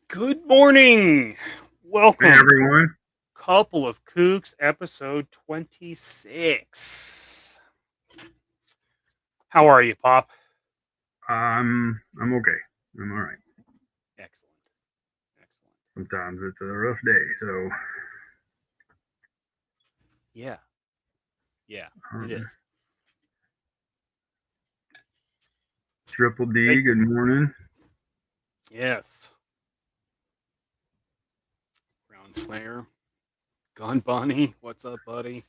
Good morning. Welcome, Hey everyone. Couple of Kooks, episode 26. How are you, Pop? I'm okay. I'm all right. Excellent. Excellent. Sometimes it's a rough day, so Yeah. It is. Triple Hey. D, good morning. Yes. Brown Slayer. Gun Bunny. What's up, buddy?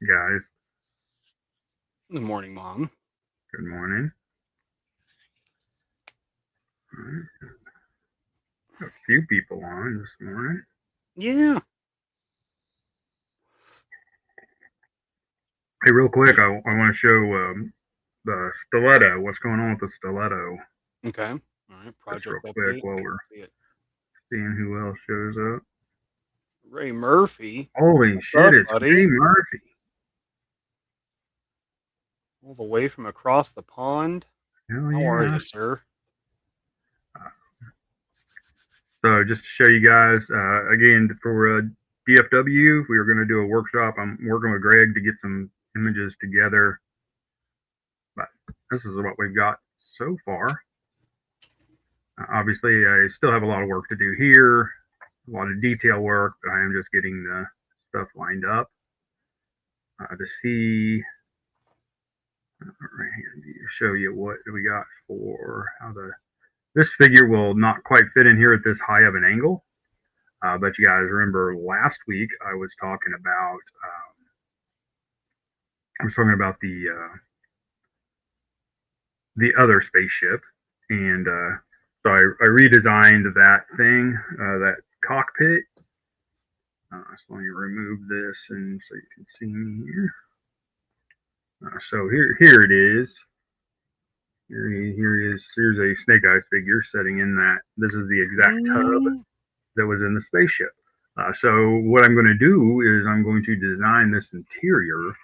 Guys, Good morning, Mom. good morning. All right. A few people on this morning. Yeah. Hey, real quick, I want to show the stiletto. What's going on with the stiletto? Okay. All right. Just Project real quick update. while we're See it. seeing who else shows up. Ray Murphy. Holy What's shit, up, it's buddy? Ray Murphy. All the way from across the pond. Hell How are yeah. you, sir? So just to show you guys, again, for DFW, we were going to do a workshop. I'm working with Greg to get some images together. But this is what we've got so far. Obviously, I still have a lot of work to do here, a lot of detail work, but I am just getting the stuff lined up to see. Right here, to show you what we got for how this figure will not quite fit in here at this high of an angle. But you guys remember last week I was talking about the other spaceship, and so I redesigned that thing, that cockpit. So let me remove this, and so you can see me here. So here it is. Here's a Snake Eyes figure sitting in that. This is the exact tub that was in the spaceship. So what I'm going to do is I'm going to design this interior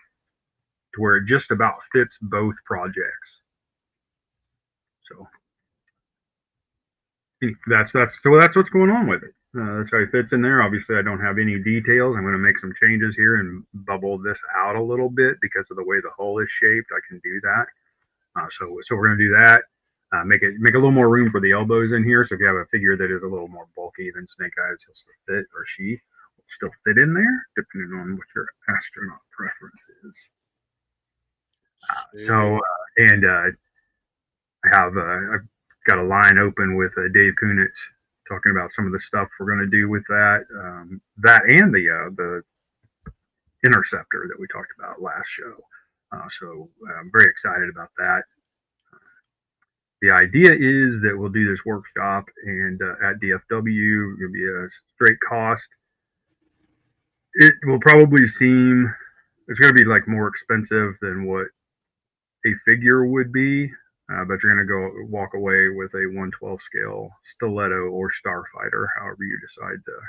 to where it just about fits both projects. So that's what's going on with it. That's how it fits in there. Obviously, I don't have any details. I'm going to make some changes here and bubble this out a little bit because of the way the hull is shaped. I can do that. So we're going to do that. Make a little more room for the elbows in here. So if you have a figure that is a little more bulky than Snake Eyes, he'll still fit, or she will still fit in there, depending on what your astronaut preference is. I've got a line open with Dave Kunitz talking about some of the stuff we're going to do with that, that and the interceptor that we talked about last show. So I'm very excited about that. The idea is that we'll do this workshop, and at DFW, it'll be a straight cost. It will probably seem it's going to be like more expensive than what a figure would be, but you're going to go walk away with a 1/12 scale stiletto or starfighter, however you decide to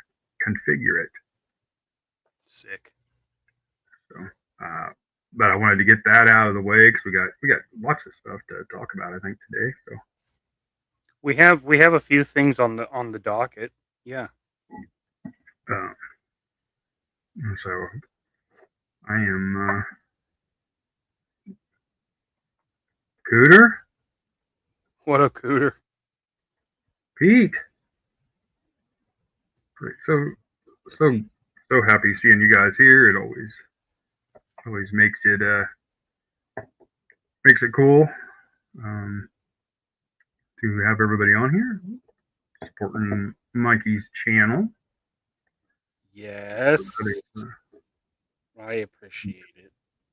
configure it. Sick. So, but I wanted to get that out of the way because we got lots of stuff to talk about, I think, today. So we have a few things on the docket. Yeah. So I am Cooter. What a cooter. Pete. So happy seeing you guys here. It always makes it cool to have everybody on here supporting Mikey's channel. Yes. I appreciate it.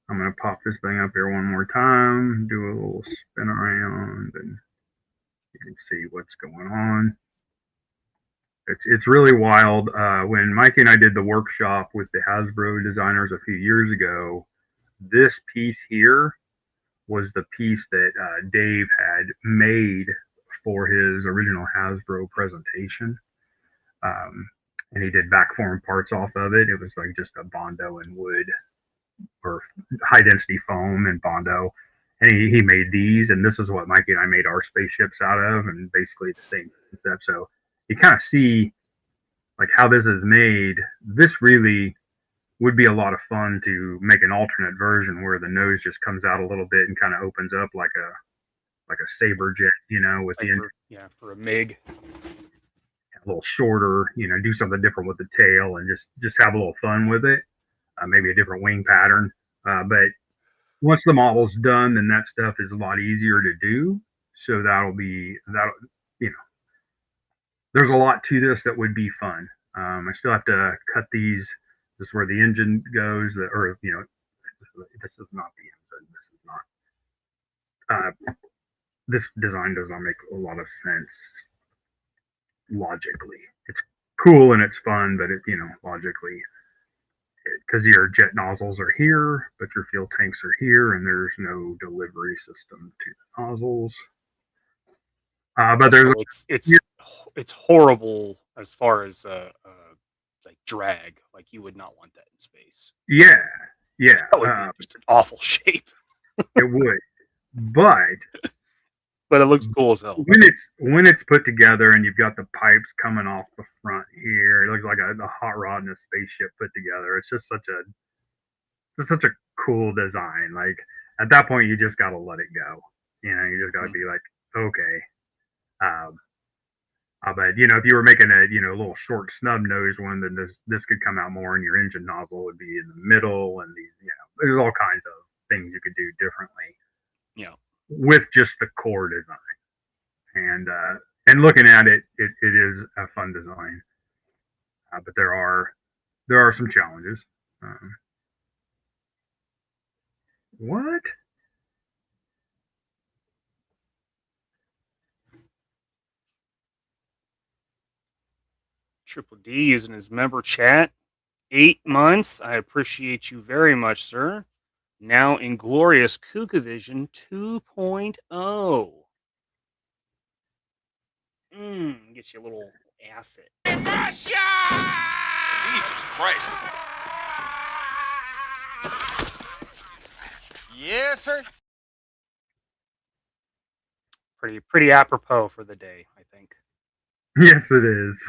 I'm gonna pop this thing up here one more time, do a little spin around, and you can see what's going on. It's really wild. When Mikey and I did the workshop with the Hasbro designers a few years ago, this piece here was the piece that Dave had made for his original Hasbro presentation. And he did back form parts off of it. It was like just a Bondo and wood or high density foam and Bondo. And he made these, and this is what Mikey and I made our spaceships out of, and basically the same concept. So you kind of see like how this is made. This really would be a lot of fun to make an alternate version where the nose just comes out a little bit and kind of opens up like a saber jet, with It's the like engine for a MiG. a little shorter, do something different with the tail and just have a little fun with it. Maybe a different wing pattern. But once the model's done, then that stuff is a lot easier to do. So that'll you know there's a lot to this that would be fun. I still have to cut these. This is where the engine goes, or this is not the engine. This is not. This design does not make a lot of sense logically. It's cool and it's fun, but logically, because your jet nozzles are here, but your fuel tanks are here, and there's no delivery system to the nozzles. But there's So it's horrible as far as like drag. Like you would not want that in space. yeah, That would be just an awful shape. it would, but But it looks cool as hell. when it's put together and you've got the pipes coming off the front here, it looks like a hot rod in a spaceship put together. It's just such a cool design. Like at that point, you just gotta let it go. You just gotta be like, okay. But if you were making a little short snub nose one, then this could come out more, and your engine nozzle would be in the middle, and there's all kinds of things you could do differently. Yeah. With just the core design, and looking at it, it is a fun design, but there are some challenges. What? Triple D using his member chat. 8 months. I appreciate you very much, sir. Now in glorious KUK Vision 2.0. Get you a little acid. Russia! Jesus Christ. Yes, sir. Pretty apropos for the day, I think. Yes, it is.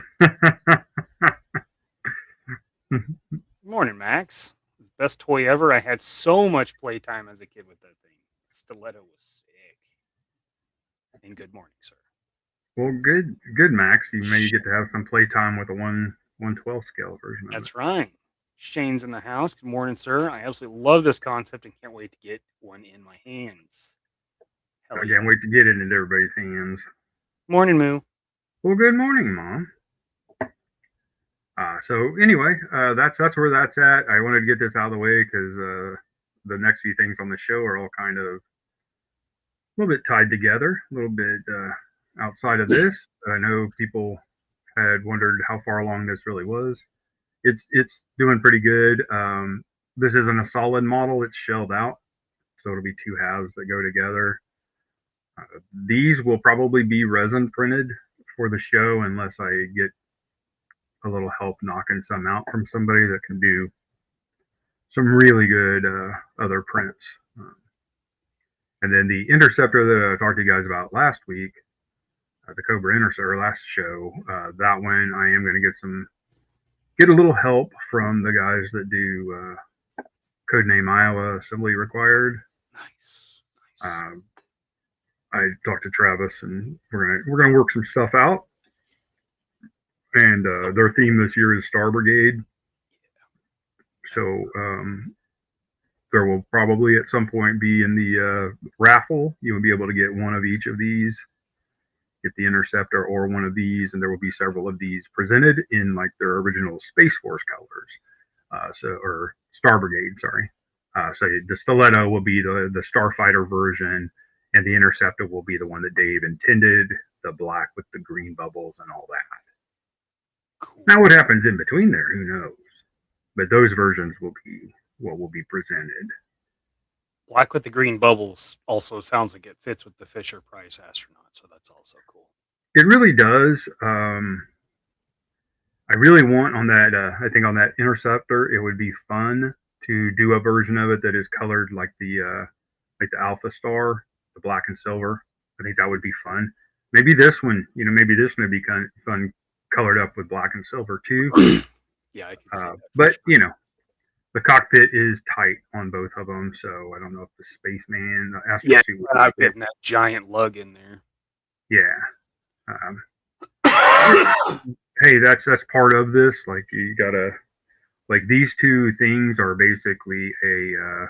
Morning, Max. Best toy ever. I had so much playtime as a kid with that thing. Stiletto was sick. And good morning, sir. Well, good, Max. You may get to have some playtime with a 1/12 scale version. That's right. Shane's in the house. Good morning, sir. I absolutely love this concept and can't wait to get one in my hands. I can't wait to get it into everybody's hands. Morning, Moo. Well, good morning, Mom. So anyway, that's where that's at. I wanted to get this out of the way because the next few things on the show are all kind of a little bit tied together, a little bit outside of this. I know people had wondered how far along this really was. It's doing pretty good. This isn't a solid model; it's shelled out, so it'll be two halves that go together. These will probably be resin printed for the show unless I get a little help knocking some out from somebody that can do some really good other prints. And then the interceptor that I talked to you guys about last week, the Cobra Interceptor last show, that one I am going to get a little help from the guys that do Codename Iowa Assembly Required. Nice. I talked to Travis, and we're gonna work some stuff out. And their theme this year is Star Brigade. So there will probably at some point be in the raffle, you will be able to get one of each of these, get the Interceptor or one of these, and there will be several of these presented in like their original Space Force colors. Or Star Brigade, sorry. So the Stiletto will be the Starfighter version, and the Interceptor will be the one that Dave intended, the black with the green bubbles and all that. Cool. Now, what happens in between there, who knows? But those versions will be what will be presented. Black with the green bubbles also sounds like it fits with the Fisher Price astronaut, so that's also cool. It really does. I really want on that. I think on that Interceptor, it would be fun to do a version of it that is colored like the Alpha Star, the black and silver. I think that would be fun. Maybe this one, maybe this one would be kind of fun colored up with black and silver too. Yeah, I can see that. But you know, the cockpit is tight on both of them, so I don't know if the spaceman, the Yeah, astrosuit would I'm like it. getting that giant lug in there. Yeah. Hey, that's part of this. Like you gotta, like these two things are basically a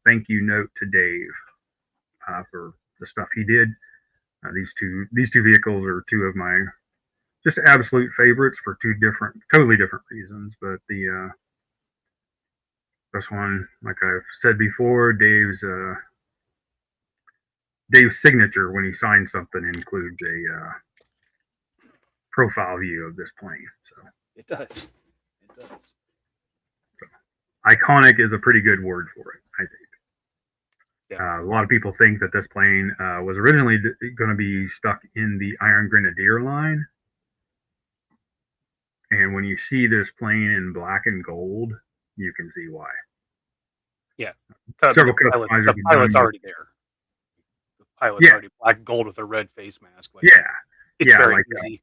thank you note to Dave for the stuff he did. These two vehicles are two of my just absolute favorites for totally different reasons. But the this one, like I've said before, Dave's signature when he signs something includes a profile view of this plane. So it does. It does. So, iconic is a pretty good word for it, I think. Yeah. A lot of people think that this plane was originally going to be stuck in the Iron Grenadier line. And when you see this plane in black and gold, you can see why. Yeah. Several the pilot's already there. The pilot's already black gold with a red face mask. Like, it's very like easy.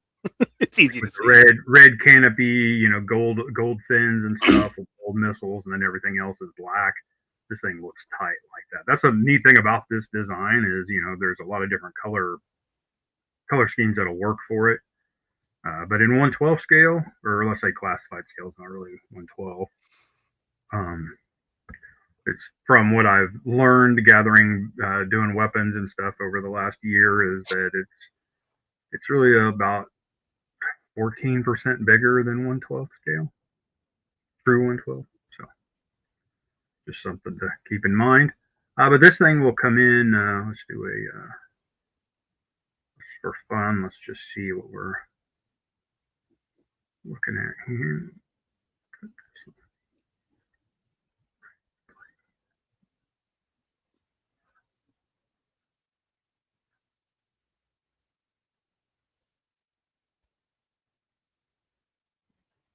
It's easy to see. Red canopy, you know, gold fins and stuff, with gold missiles, and then everything else is black. This thing looks tight like that. That's a neat thing about this design is, you know, there's a lot of different color schemes that'll work for it. But in 112 scale, or let's say classified scale, it's not really 112. It's from what I've learned gathering, doing weapons and stuff over the last year, is that it's really about 14% bigger than 112 scale, true 112. So just something to keep in mind. But this thing will come in. Let's do for fun. Let's just see what we're looking at here.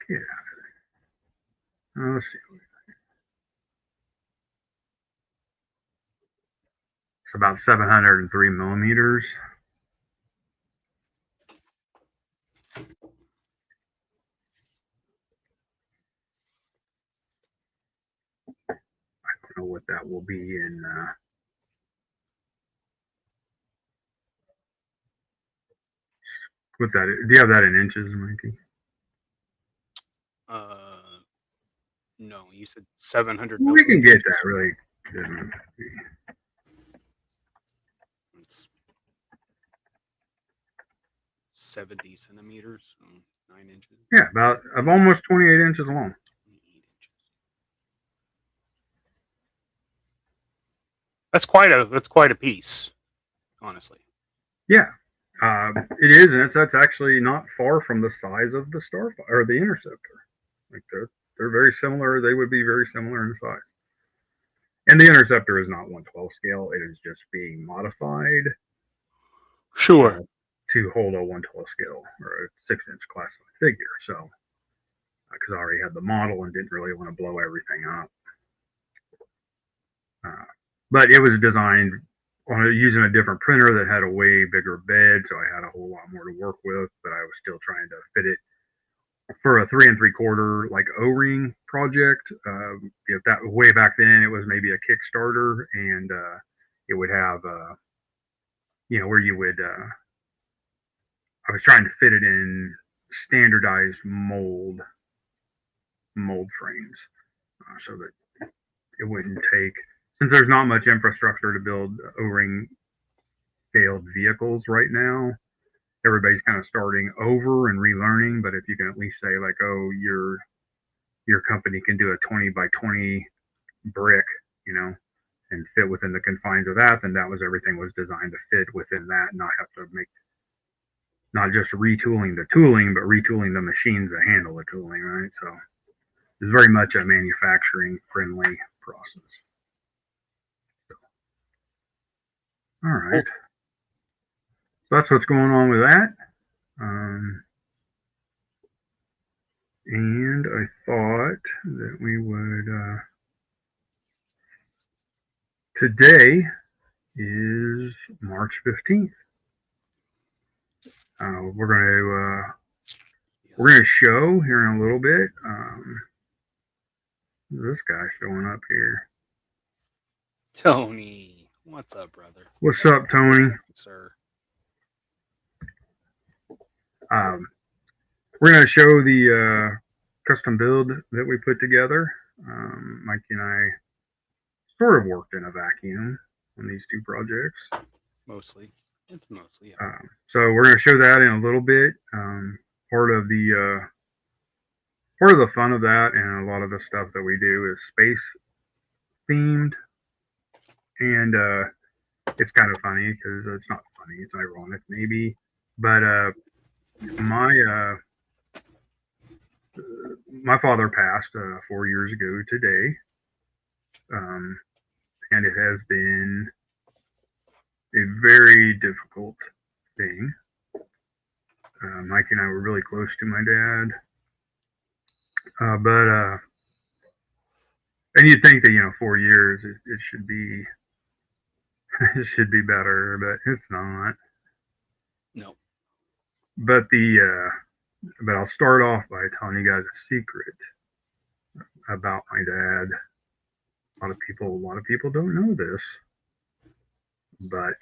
Yeah. Let's see. It's about 703 millimeters. I don't know what that will be in. What that? Do you have that in inches, Mikey? No, you said 700. We can get that really. It's 70 centimeters, so 9 inches. Yeah, about almost 28 inches long. 28 inches. That's quite a piece, honestly. Yeah, it is, and that's actually not far from the size of the Starfighter or the Interceptor. Like they're very similar. They would be very similar in size. And the Interceptor is not 112 scale. It is just being modified. Sure. To hold a 112 scale or a 6-inch classified figure. So, because I already had the model and didn't really want to blow everything up. But it was designed using a different printer that had a way bigger bed, so I had a whole lot more to work with. But I was still trying to fit it for a 3 3/4 like O-ring project. If that way back then, it was maybe a Kickstarter, and it would have, where you would. I was trying to fit it in standardized mold frames, so that it wouldn't take. Since there's not much infrastructure to build O-ring scaled vehicles right now, everybody's kind of starting over and relearning. But if you can at least say like, oh, your company can do a 20 by 20 brick, and fit within the confines of that, then that was everything was designed to fit within that, not have to make. Not just retooling the tooling, but retooling the machines that handle the tooling, right? So it's very much a manufacturing friendly process. So, all right. So that's what's going on with that. And I thought that we would, today is March 15th. We're gonna show here in a little bit. This guy showing up here. Tony, what's up, brother? What's up, Tony? Sir. We're gonna show the custom build that we put together. Mikey and I sort of worked in a vacuum on these two projects. Mostly. It's mostly, yeah. So we're going to show that in a little bit. Part of the fun of that and a lot of the stuff that we do is space themed, and it's kind of funny because it's not funny, it's ironic maybe, but my father passed 4 years ago today, and it has been a very difficult thing. Mike and I were really close to my dad, and you'd think that 4 years it should be it should be better, but it's not. No. But but I'll start off by telling you guys a secret about my dad. A lot of people don't know this, but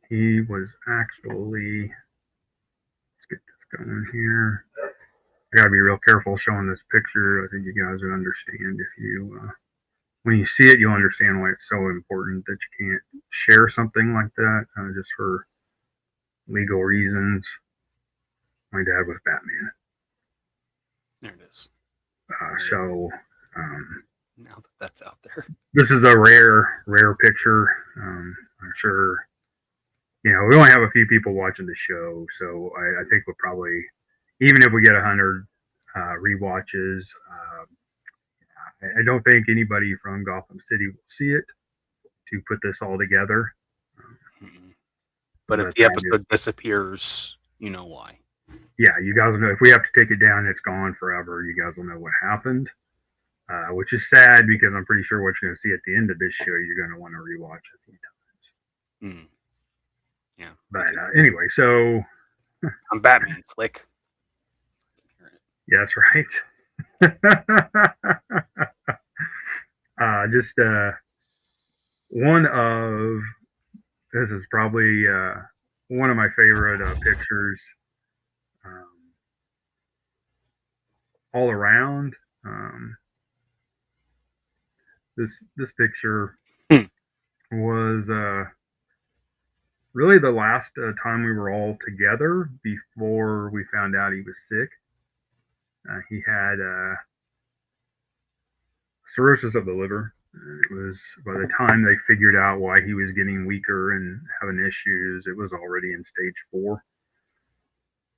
he was actually, let's get this going here. I gotta be real careful showing this picture. I think you guys would understand if you, when you see it, you'll understand why it's so important that you can't share something like that just for legal reasons. My dad was Batman. There it is. So now that that's out there, this is a rare picture. I'm sure, we only have a few people watching the show, so I think we'll probably, even if we get 100 rewatches, I don't think anybody from Gotham City will see it to put this all together. But if the episode disappears, you know why. Yeah, you guys will know. If we have to take it down, it's gone forever. You guys will know what happened, which is sad because I'm pretty sure what you're going to see at the end of this show, you're going to want to rewatch a few times. Yeah. But anyway, so I'm Batman, Slick. Yeah, that's right. Just one of, this is probably one of my favorite pictures all around. This picture was really the last time we were all together before we found out he was sick. He had cirrhosis of the liver. It was, by the time they figured out why he was getting weaker and having issues, it was already in stage 4.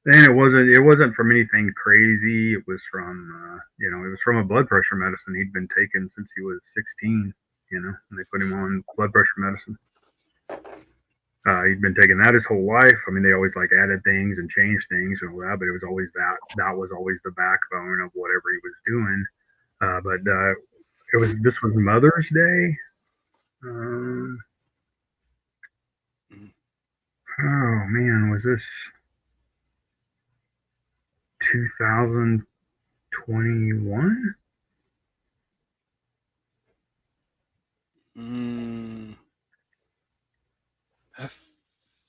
And it wasn't from anything crazy. It was from it was from a blood pressure medicine he'd been taking since he was 16. And they put him on blood pressure medicine. He'd been taking that his whole life. I mean, they always added things and changed things and all that, but it was always that was always the backbone of whatever he was doing. This was Mother's Day. Oh man, was this 2021? That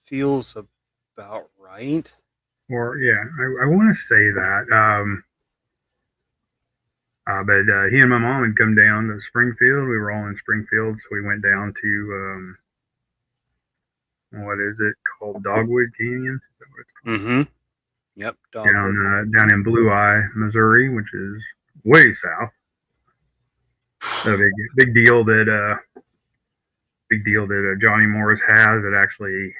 feels about right. Or yeah, I want to say that. But he and my mom had come down to Springfield. We were all in Springfield, so we went down to what is it called? Dogwood Canyon? Is that what it's called? Mm-hmm. Yep. Down in Blue Eye, Missouri, which is way south. A big deal that Johnny Morris has. It actually,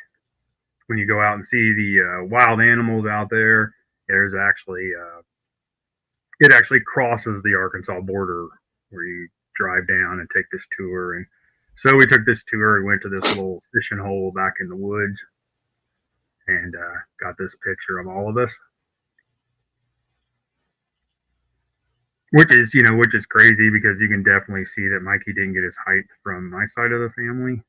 when you go out and see the wild animals out there, there's actually it actually crosses the Arkansas border, where you drive down and take this tour. And so we took this tour. We went to this little fishing hole back in the woods and got this picture of all of us, which is crazy because you can definitely see that Mikey didn't get his height from my side of the family.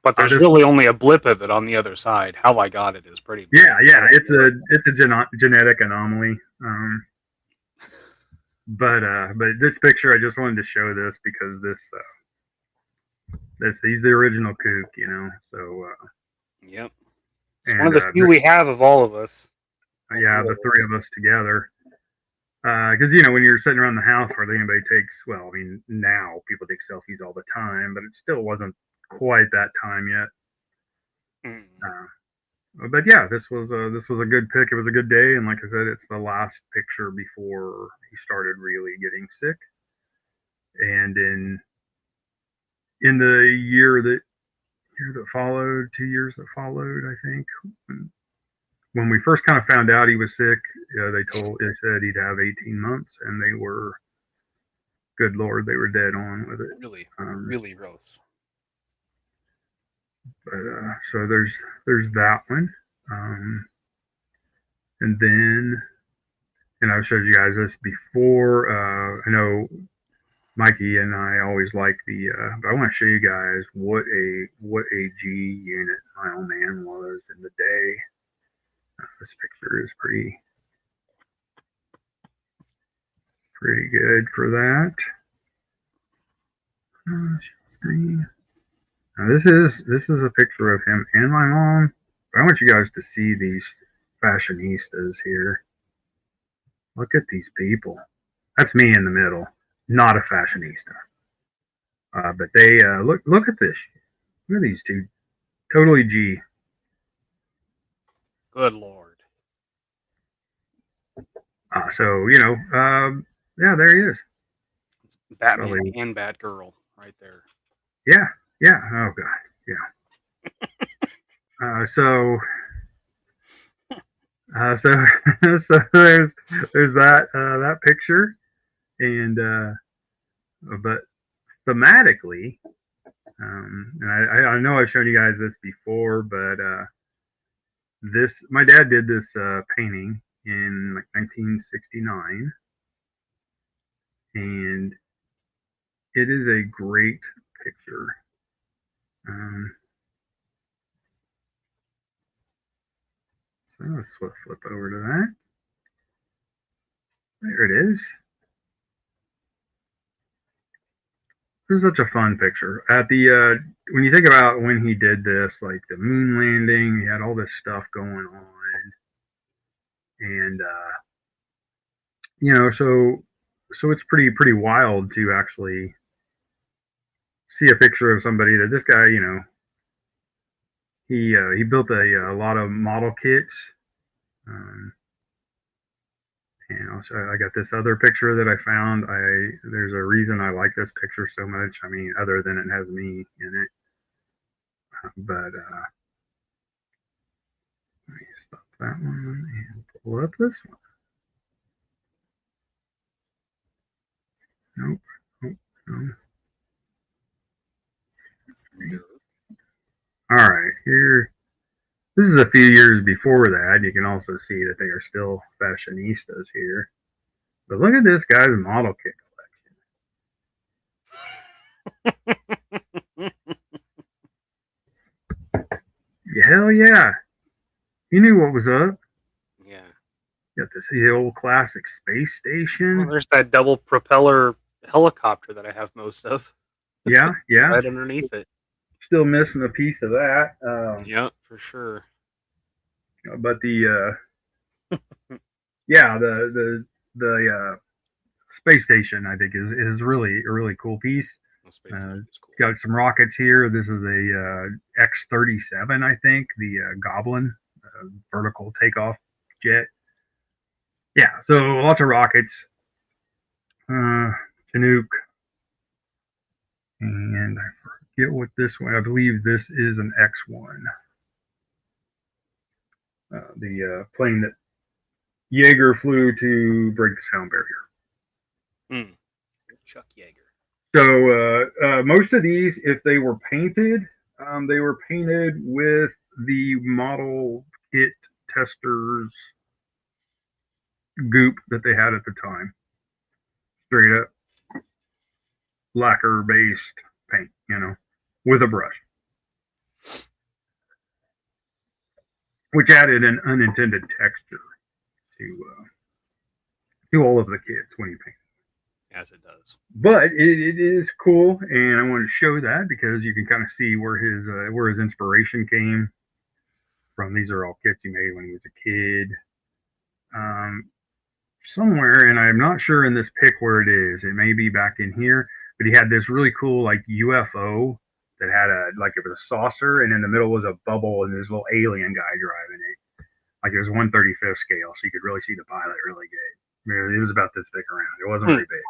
But there's this- really only a blip of it on the other side. How I got it is pretty. yeah, it's a genetic anomaly. But this picture, I just wanted to show this because he's the original KUK, you know. So Yep. It's one of the few we have of all of us. Yeah, the three of us together. Because you know, when you're sitting around the house, hardly anybody takes. Well, I mean, now people take selfies all the time, but it still wasn't quite that time yet. But yeah, this was a good pick. It was a good day, and like I said, it's the last picture before he started really getting sick. And in the year that followed, 2 years that followed, I think, when we first kind of found out he was sick, they said he'd have 18 months, and they were, good Lord, they were dead on with it. Really, really gross. But so there's that one, and then, and I've showed you guys this before. I know Mikey and I always like but I want to show you guys what a G unit my old man was in the day. This picture is pretty good for that. Now this is a picture of him and my mom. I want you guys to see these fashionistas here. Look at these people. That's me in the middle, not a fashionista. But they look at this. Look at these two, totally G. Good Lord. So you know, yeah, there he is. It's Batman and Batgirl right there. Yeah. Oh God. Yeah. So there's that picture, and but thematically, and I know I've shown you guys this before, but my dad did this painting in like 1969, and it is a great picture. So let's flip over to that. There it is. This is such a fun picture. At the when you think about when he did this, like the moon landing, he had all this stuff going on, and you know, so it's pretty wild to actually see a picture of somebody that this guy, you know, he built a lot of model kits. And also, I got this other picture that I found. There's a reason I like this picture so much. I mean, other than it has me in it. But let me stop that one and pull up this one. Nope. No. All right, here. This is a few years before that. You can also see that they are still fashionistas here. But look at this guy's model kit collection. Hell yeah. He knew what was up. Yeah. Got to see the old classic space station. Well, there's that double propeller helicopter that I have most of. Yeah. Right underneath it. Still missing a piece of that. Yeah, for sure. But the yeah, the space station, I think, is really a really cool piece. Cool. Got some rockets here. This is a X-37, I think, the Goblin vertical takeoff jet. Yeah, so lots of rockets. Chinook. And I forget what this one, I believe this is an X-1. The plane that Jaeger flew to break the sound barrier. Chuck Yeager. So most of these, if they were painted with the model kit testers goop that they had at the time. Straight up lacquer based paint, you know. with a brush, which added an unintended texture to all of the kits when you paint. As it does. But it is cool, and I wanted to show that because you can kind of see where his inspiration came from. These are all kits he made when he was a kid. Somewhere, and I'm not sure in this pic where it is. It may be back in here, but he had this really cool like UFO that had it was a saucer, and in the middle was a bubble, and this little alien guy driving it. Like it was 1/35 scale, so you could really see the pilot really good. I mean, it was about this big around. It wasn't very big.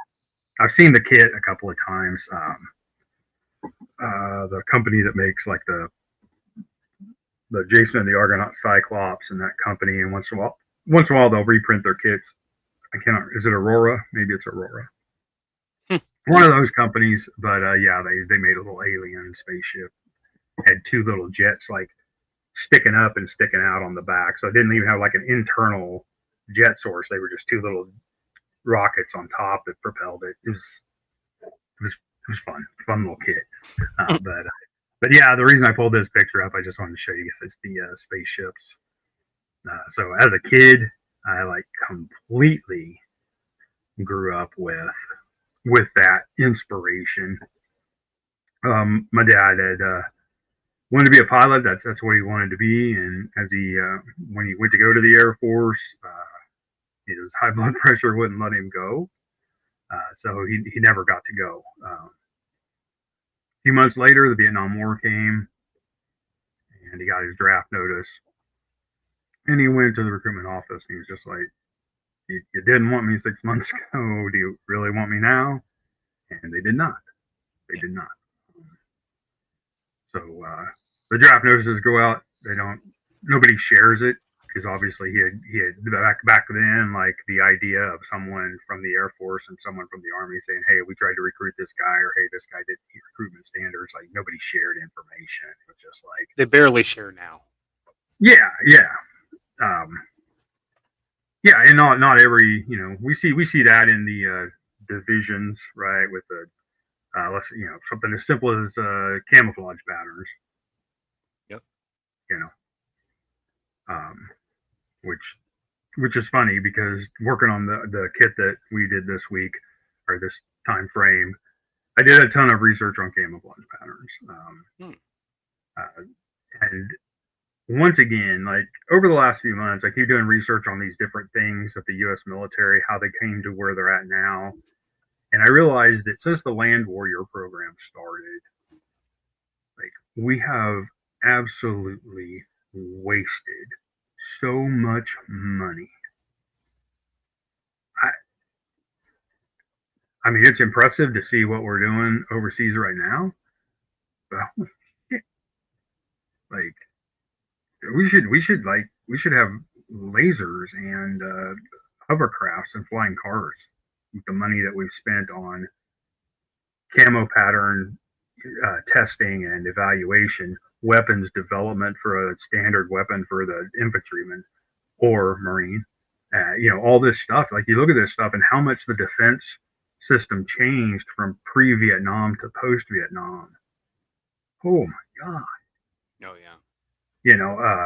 I've seen the kit a couple of times. The company that makes like the Jason and the Argonaut Cyclops and that company, and once in a while they'll reprint their kits. I cannot. Is it Aurora? Maybe it's Aurora. One of those companies, but yeah, they made a little alien spaceship. Had two little jets like sticking up and sticking out on the back, so it didn't even have like an internal jet source. They were just two little rockets on top that propelled it. It was fun little kit. But yeah, the reason I pulled this picture up, I just wanted to show you guys the spaceships. So as a kid, I like completely grew up with that inspiration. My dad had wanted to be a pilot. That's what he wanted to be. And as when he went to go to the Air Force, his high blood pressure wouldn't let him go. So he never got to go. A few months later, the Vietnam War came, and he got his draft notice. And he went to the recruitment office, and he was just like, you didn't want me 6 months ago. Do you really want me now? And they did not. They did not. So the draft notices go out. Nobody shares it, because obviously he had back then, like the idea of someone from the Air Force and someone from the Army saying, hey, we tried to recruit this guy, or hey, this guy didn't meet recruitment standards. Like nobody shared information. It was just like, they barely share now. Yeah. And not every, we see that in the divisions, right? With the something as simple as camouflage patterns. Yep. Which is funny, because working on the kit that we did this week, or this time frame, I did a ton of research on camouflage patterns. And once again, like over the last few months, I keep doing research on these different things of the U.S. military, how they came to where they're at now. And I realized that since the Land Warrior program started, like we have absolutely wasted so much money. I mean, it's impressive to see what we're doing overseas right now, but holy shit, like we should have lasers and hovercrafts and flying cars with the money that we've spent on camo pattern testing and evaluation, weapons development for a standard weapon for the infantryman or Marine. All this stuff. Like you look at this stuff and how much the defense system changed from pre-Vietnam to post-Vietnam. Oh my God. Oh yeah.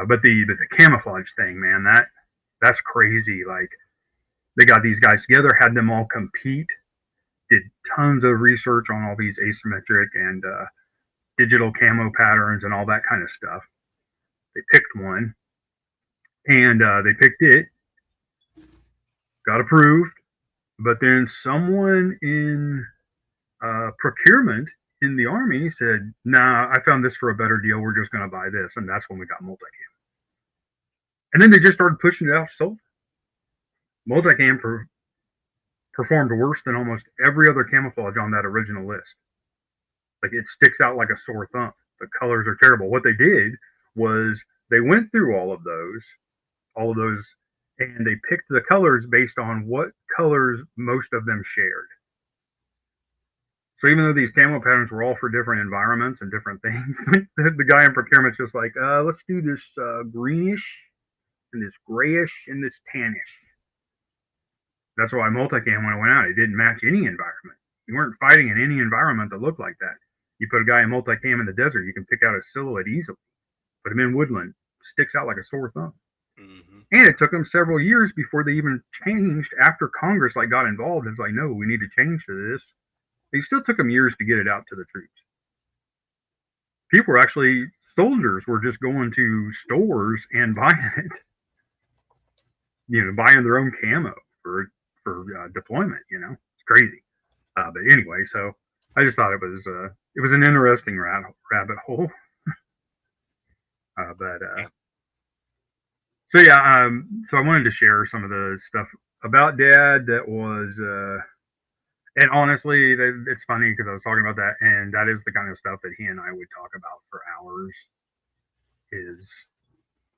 But the camouflage thing, man, that's crazy. Like they got these guys together, had them all compete, did tons of research on all these asymmetric and digital camo patterns and all that kind of stuff. They picked one, and they picked it, got approved, but then someone in procurement in the Army said, nah, I found this for a better deal. We're just going to buy this. And that's when we got multicam. And then they just started pushing it out, sold. Multicam performed worse than almost every other camouflage on that original list. Like it sticks out like a sore thumb. The colors are terrible. What they did was they went through all of those, and they picked the colors based on what colors most of them shared. So even though these camo patterns were all for different environments and different things, the guy in procurement's just like, let's do this greenish and this grayish and this tannish. That's why multicam, when it went out, it didn't match any environment. You weren't fighting in any environment that looked like that. You put a guy in multicam in the desert, you can pick out a silhouette easily. Put him in woodland, sticks out like a sore thumb. Mm-hmm. And it took them several years before they even changed after Congress like got involved. It's like, no, we need to change to this. It still took them years to get it out to the troops. People were actually, soldiers were just going to stores and buying it, buying their own camo for deployment. It's crazy. But anyway, so I just thought it was an interesting rabbit hole. Yeah. So yeah, so I wanted to share some of the stuff about Dad that was, and honestly, it's funny because I was talking about that, and that is the kind of stuff that he and I would talk about for hours. Is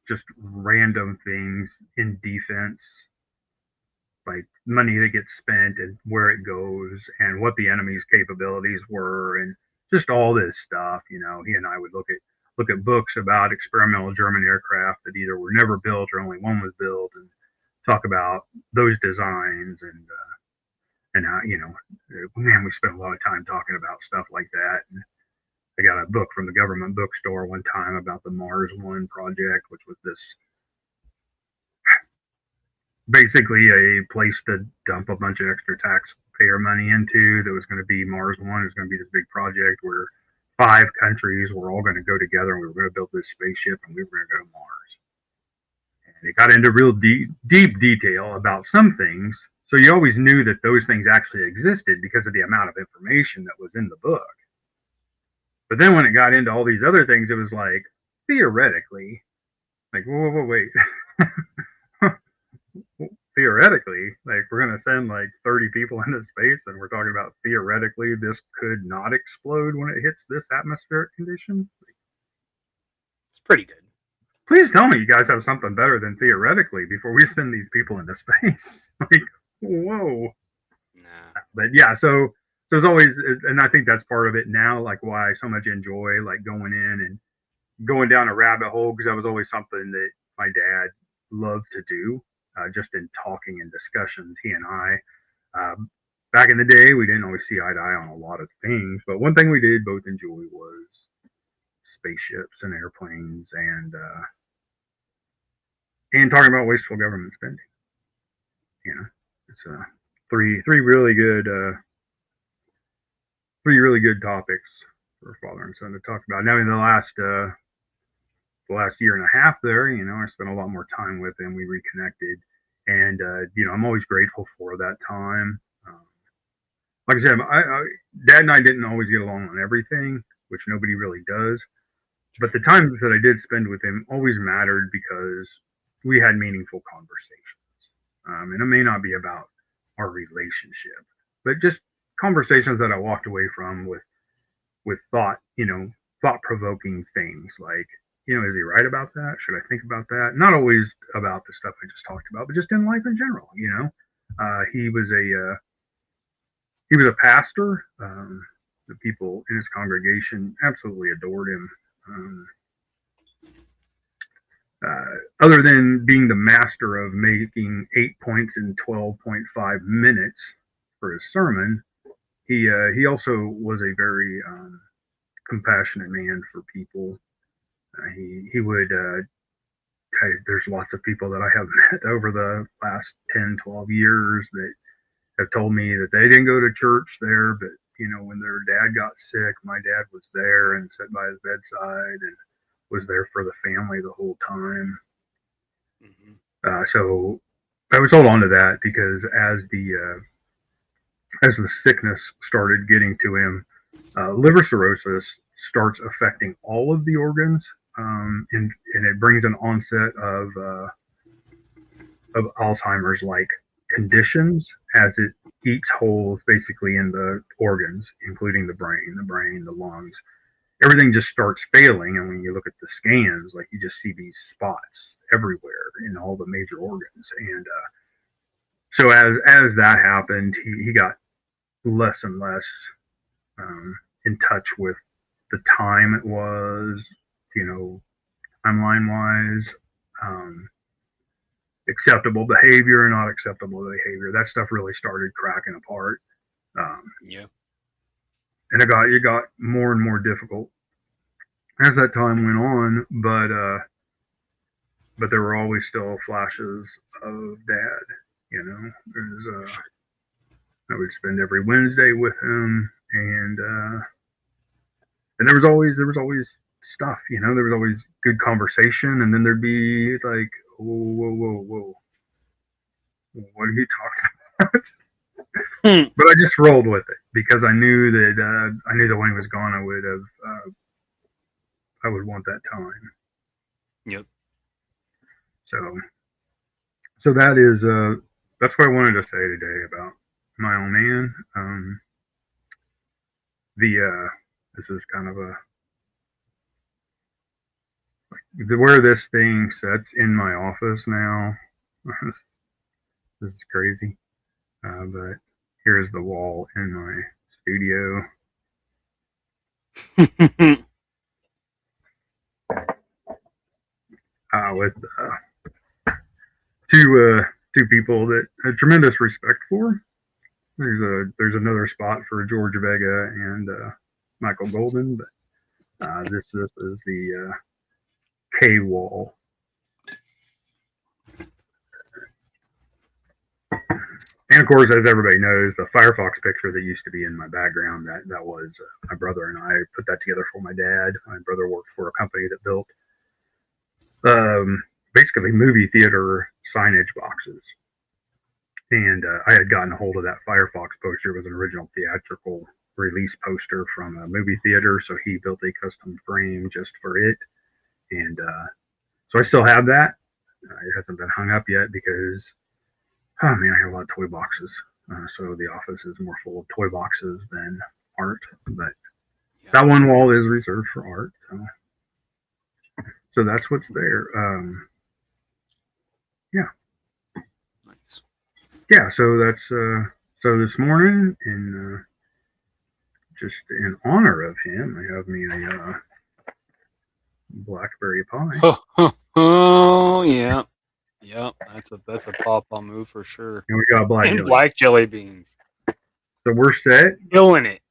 just random things in defense, like money that gets spent and where it goes, and what the enemy's capabilities were, and just all this stuff. He and I would look at books about experimental German aircraft that either were never built or only one was built, and talk about those designs and how, man, we spent a lot of time talking about stuff like that. And I got a book from the government bookstore one time about the Mars One project, which was this basically a place to dump a bunch of extra taxpayer money into. That was going to be Mars One. It was going to be this big project where 5 countries were all going to go together, and we were going to build this spaceship, and we were going to go to Mars. And it got into real deep detail about some things. So you always knew that those things actually existed because of the amount of information that was in the book. But then when it got into all these other things, it was like, theoretically, like, whoa, wait. Theoretically, like, we're going to send like 30 people into space, and we're talking about theoretically this could not explode when it hits this atmospheric condition. It's pretty good. Please tell me you guys have something better than theoretically before we send these people into space. Like, whoa. Nah. But yeah, so it's always, and I think that's part of it now, like why I so much enjoy like going in and going down a rabbit hole, because that was always something that my dad loved to do, just in talking and discussions. He and I, back in the day, we didn't always see eye to eye on a lot of things, but one thing we did both enjoy was spaceships and airplanes, and talking about wasteful government spending. It's three really good topics for father and son to talk about. Now in the last year and a half there, I spent a lot more time with him. We reconnected, and I'm always grateful for that time. Like I said, Dad and I didn't always get along on everything, which nobody really does. But the times that I did spend with him always mattered because we had meaningful conversations. And it may not be about our relationship, but just conversations that I walked away from with thought-provoking things like, is he right about that? Should I think about that? Not always about the stuff I just talked about, but just in life in general. He was a pastor. The people in his congregation absolutely adored him. Other than being the master of making 8 points in 12.5 minutes for his sermon, he also was a very compassionate man for people. He would, there's lots of people that I have met over the last 10, 12 years that have told me that they didn't go to church there, but when their dad got sick, my dad was there and sat by his bedside and was there for the family the whole time. Mm-hmm. So I was hold on to that because as the sickness started getting to him, liver cirrhosis starts affecting all of the organs, and it brings an onset of Alzheimer's like conditions as it eats holes basically in the organs, including the brain, the lungs. Everything just starts failing, and when you look at the scans, like, you just see these spots everywhere in all the major organs. And so as that happened, he got less and less in touch with the time it was, timeline wise, acceptable behavior, not acceptable behavior. That stuff really started cracking apart. Yeah. and it got more and more difficult as that time went on. But there were always still flashes of Dad. You know, I would spend every Wednesday with him, and there was always stuff. You know, there was always good conversation, and then there'd be like, whoa, what are you talking about? But I just rolled with it because I knew that when he was gone, I would want that time. Yep. So that's what I wanted to say today about my old man. This is kind of where this thing sits in my office now. This is crazy. But here's the wall in my studio. With two people that I have tremendous respect for. There's another spot for George Vega and Michael Golden, but this is the K wall. And of course, as everybody knows, the Firefox picture that used to be in my background, that was my brother and I put that together for my dad. My brother worked for a company that built basically movie theater signage boxes. And I had gotten a hold of that Firefox poster. It was an original theatrical release poster from a movie theater. So he built a custom frame just for it. And so I still have that. It hasn't been hung up yet because, oh man, I have a lot of toy boxes. So the office is more full of toy boxes than art. But that one wall is reserved for art. So that's what's there. Yeah. Nice. Yeah, so that's so this morning, and just in honor of him, I have me a blackberry pie. Oh yeah, that's a pawpaw move for sure. And we got black jelly beans. So we're set. Killing it.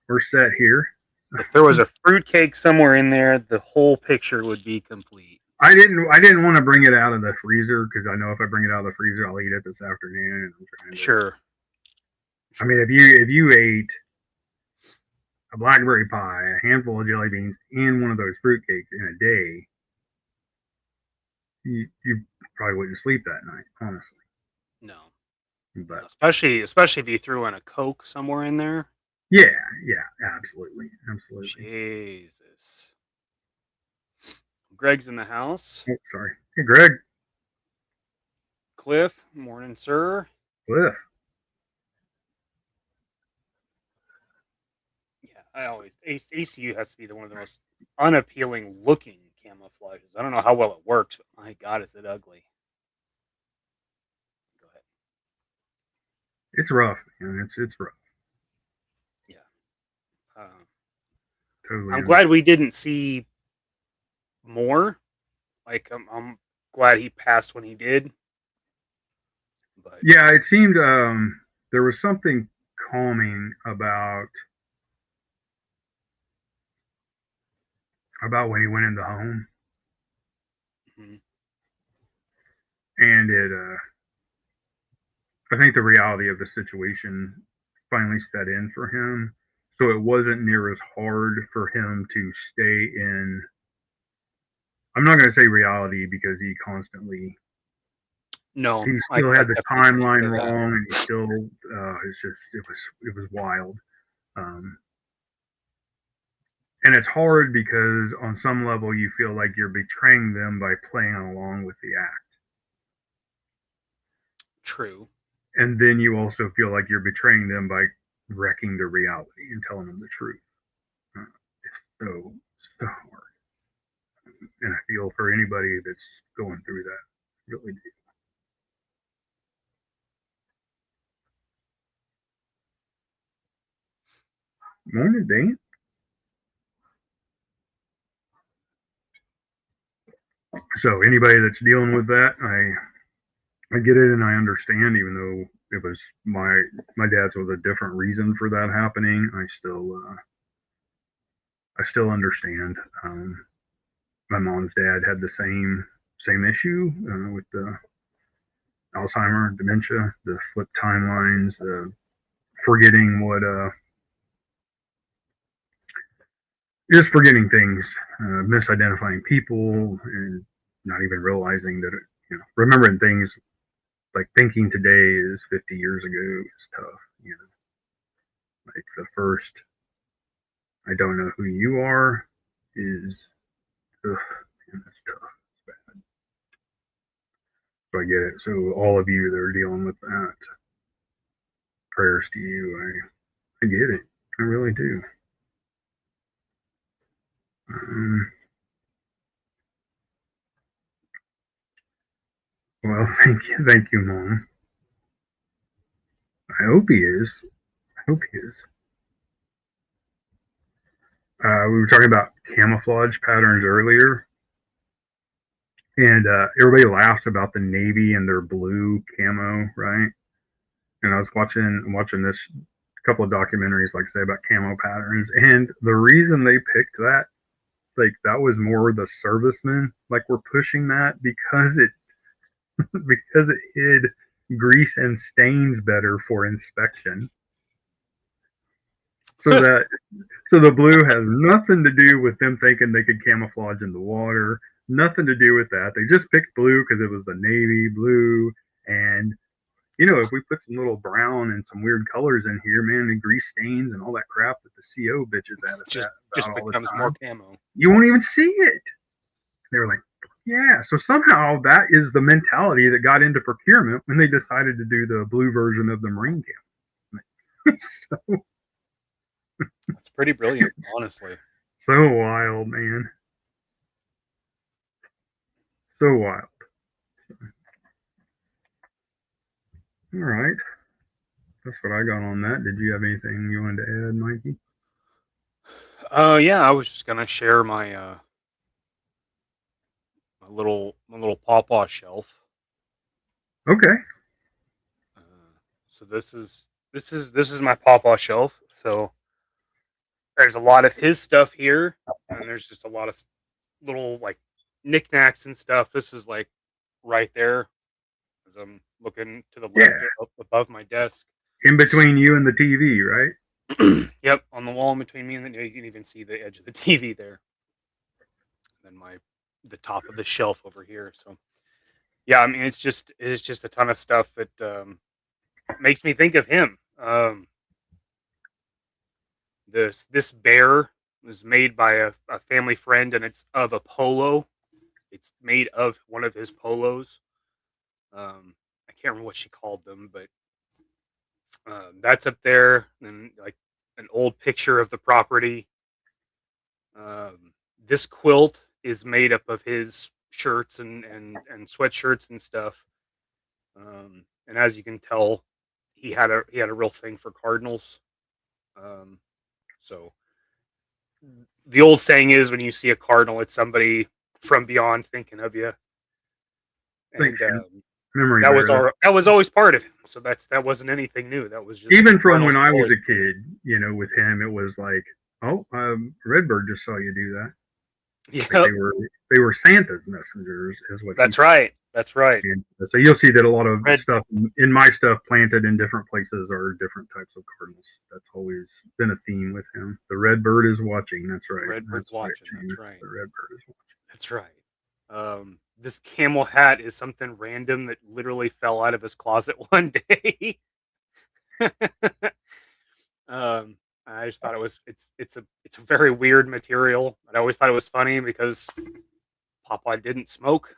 We're set here. If there was a fruitcake somewhere in there, the whole picture would be complete. I didn't want to bring it out of the freezer because I know if I bring it out of the freezer, I'll eat it this afternoon. And I'm trying to, sure. I mean, if you ate a blackberry pie, a handful of jelly beans, and one of those fruitcakes in a day, you probably wouldn't sleep that night, honestly. No. But especially if you threw in a Coke somewhere in there. Yeah, absolutely. Jesus. Greg's in the house. Oh, sorry. Hey, Greg. Cliff, morning, sir. Cliff. Yeah, ACU has to be one of the most unappealing looking camouflages. I don't know how well it works, but my God, is it ugly. Go ahead. It's rough, man. It's rough. Yeah. Totally. I'm glad we didn't see more. Like, I'm glad he passed when he did. But yeah, it seemed there was something calming about when he went in the home. Mm-hmm. And I think the reality of the situation finally set in for him. So it wasn't near as hard for him to stay in. I'm not going to say reality because he constantly. No, he still had the timeline wrong, and he still. It was wild. And it's hard because on some level you feel like you're betraying them by playing along with the act. True. And then you also feel like you're betraying them by wrecking the reality and telling them the truth. It's so hard. And I feel for anybody that's going through that. Really do. Morning, Dan. So anybody that's dealing with that, I get it and I understand, even though it was my dad's was a different reason for that happening. I still understand. My mom's dad had the same issue with the Alzheimer, dementia, the flipped timelines, forgetting what just forgetting things, misidentifying people, and not even realizing that remembering things like thinking today is 50 years ago is tough. Like the first I don't know who you are is, ugh, man, that's tough. It's bad. So I get it. So all of you that are dealing with that, prayers to you. I get it. I really do. Well, thank you, Mom. I hope he is. I hope he is. We were talking about camouflage patterns earlier, and everybody laughs about the Navy and their blue camo, right? And I was watching this couple of documentaries, like I say, about camo patterns, and the reason they picked that, like that was more the servicemen, like we're pushing that because it because it hid grease and stains better for inspection. So the blue has nothing to do with them thinking they could camouflage in the water. Nothing to do with that. They just picked blue because it was the navy blue. And if we put some little brown and some weird colors in here, man, the grease stains and all that crap that the CO bitches at us just all becomes the time, more camo. You won't even see it. They were like, yeah. So somehow that is the mentality that got into procurement when they decided to do the blue version of the marine camo. So That's pretty brilliant, honestly. So wild, man. So wild. All right. That's what I got on that. Did you have anything you wanted to add, Mikey? Yeah, I was just gonna share my my little pawpaw shelf. Okay. So this is my pawpaw shelf. So there's a lot of his stuff here, and there's just a lot of little like knickknacks and stuff. This is like right there as I'm looking to the left up above my desk. In between you and the TV, right? Yep, on the wall in between me and you can even see the edge of the TV there. And then the top of the shelf over here. So yeah, I mean it's just a ton of stuff that makes me think of him. This bear was made by a family friend, and it's of a polo. It's made of one of his polos. I can't remember what she called them, but that's up there. And like an old picture of the property. This quilt is made up of his shirts and sweatshirts and stuff. And as you can tell, he had a real thing for cardinals. So the old saying is, when you see a cardinal, it's somebody from beyond thinking of you. And that was always part of him. So that wasn't anything new. That was just even from when I was a kid. With him, it was like, oh, Redbird just saw you do that. Yeah, like they were Santa's messengers, is what. That's right. That's right. And so you'll see that a lot of stuff in my stuff planted in different places are different types of cardinals. That's always been a theme with him. The Redbird is watching. That's right. Redbird's watching. That's right. The Redbird is watching. That's right. This camel hat is something random that literally fell out of his closet one day. I just thought it's a very weird material. I always thought it was funny because Papa didn't smoke.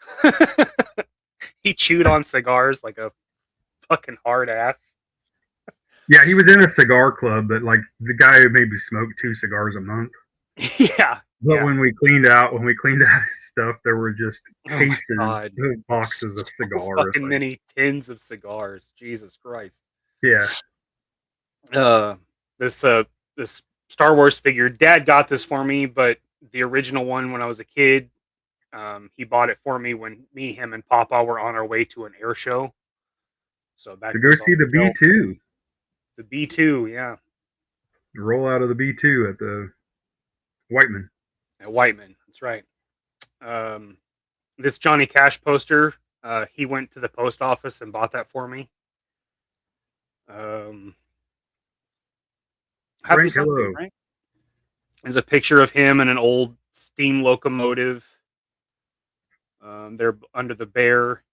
He chewed on cigars like a fucking hard ass. Yeah, he was in a cigar club, but like the guy who maybe smoked 2 cigars a month. Yeah. But when we cleaned out his stuff, there were just cases, boxes of cigars, fucking many tins of cigars. Jesus Christ. Yeah. This Star Wars figure, Dad got this for me, but the original one when I was a kid, he bought it for me when me, him, and Papa were on our way to an air show. So that to go goes on see the to show. B2. The B2, yeah, Roll out of the B2 at the Whiteman. at Whiteman. That's right. This Johnny Cash poster, he went to the post office and bought that for me. Happy Frank, Sunday, hello. right? There's a picture of him and an old steam locomotive. They're under the bear.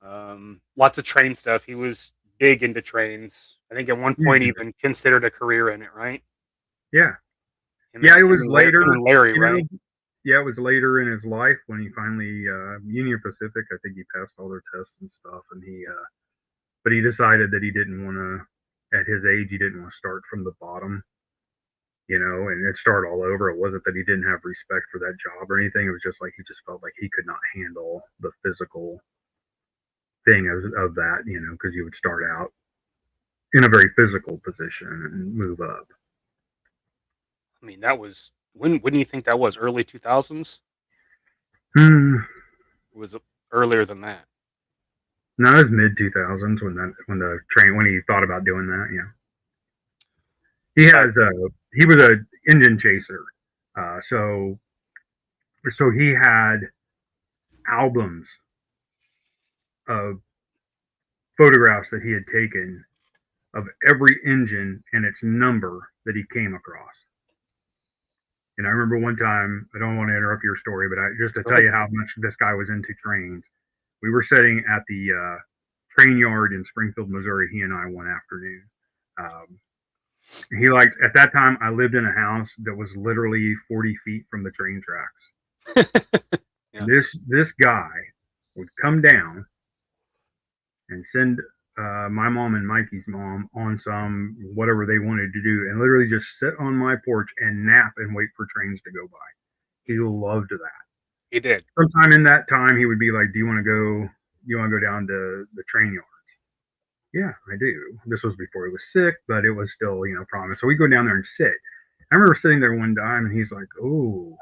Lots of train stuff. He was big into trains. I think at one point even considered a career in it, right? Yeah. Him Yeah, and- it was him and later. him and Larry, you know, right? Yeah, it was later in his life when he finally Union Pacific. I think he passed all their tests and stuff, and but he decided that he didn't want to. At his age, he didn't want to start from the bottom, and start all over. It wasn't that he didn't have respect for that job or anything. It was just like he just felt like he could not handle the physical thing of that, because you would start out in a very physical position and move up. I mean, that was when do you think that was? Early 2000s? Hmm. Or was it earlier than that? No, it was mid 2000s when he thought about doing that. Yeah, he was a engine chaser, so he had albums of photographs that he had taken of every engine and its number that he came across. And I remember one time, I don't want to interrupt your story, but just to tell you how much this guy was into trains, we were sitting at the train yard in Springfield, Missouri, he and I one afternoon. He liked, at that time, I lived in a house that was literally 40 feet from the train tracks. Yeah. This guy would come down and send my mom and Mikey's mom on some whatever they wanted to do, and literally just sit on my porch and nap and wait for trains to go by. He loved that. He did. Sometime in that time, he would be like, "Do you want to go down to the train yards?" Yeah, I do. This was before he was sick, but it was still, promise. So we go down there and sit. I remember sitting there one time, and he's like, "Oh,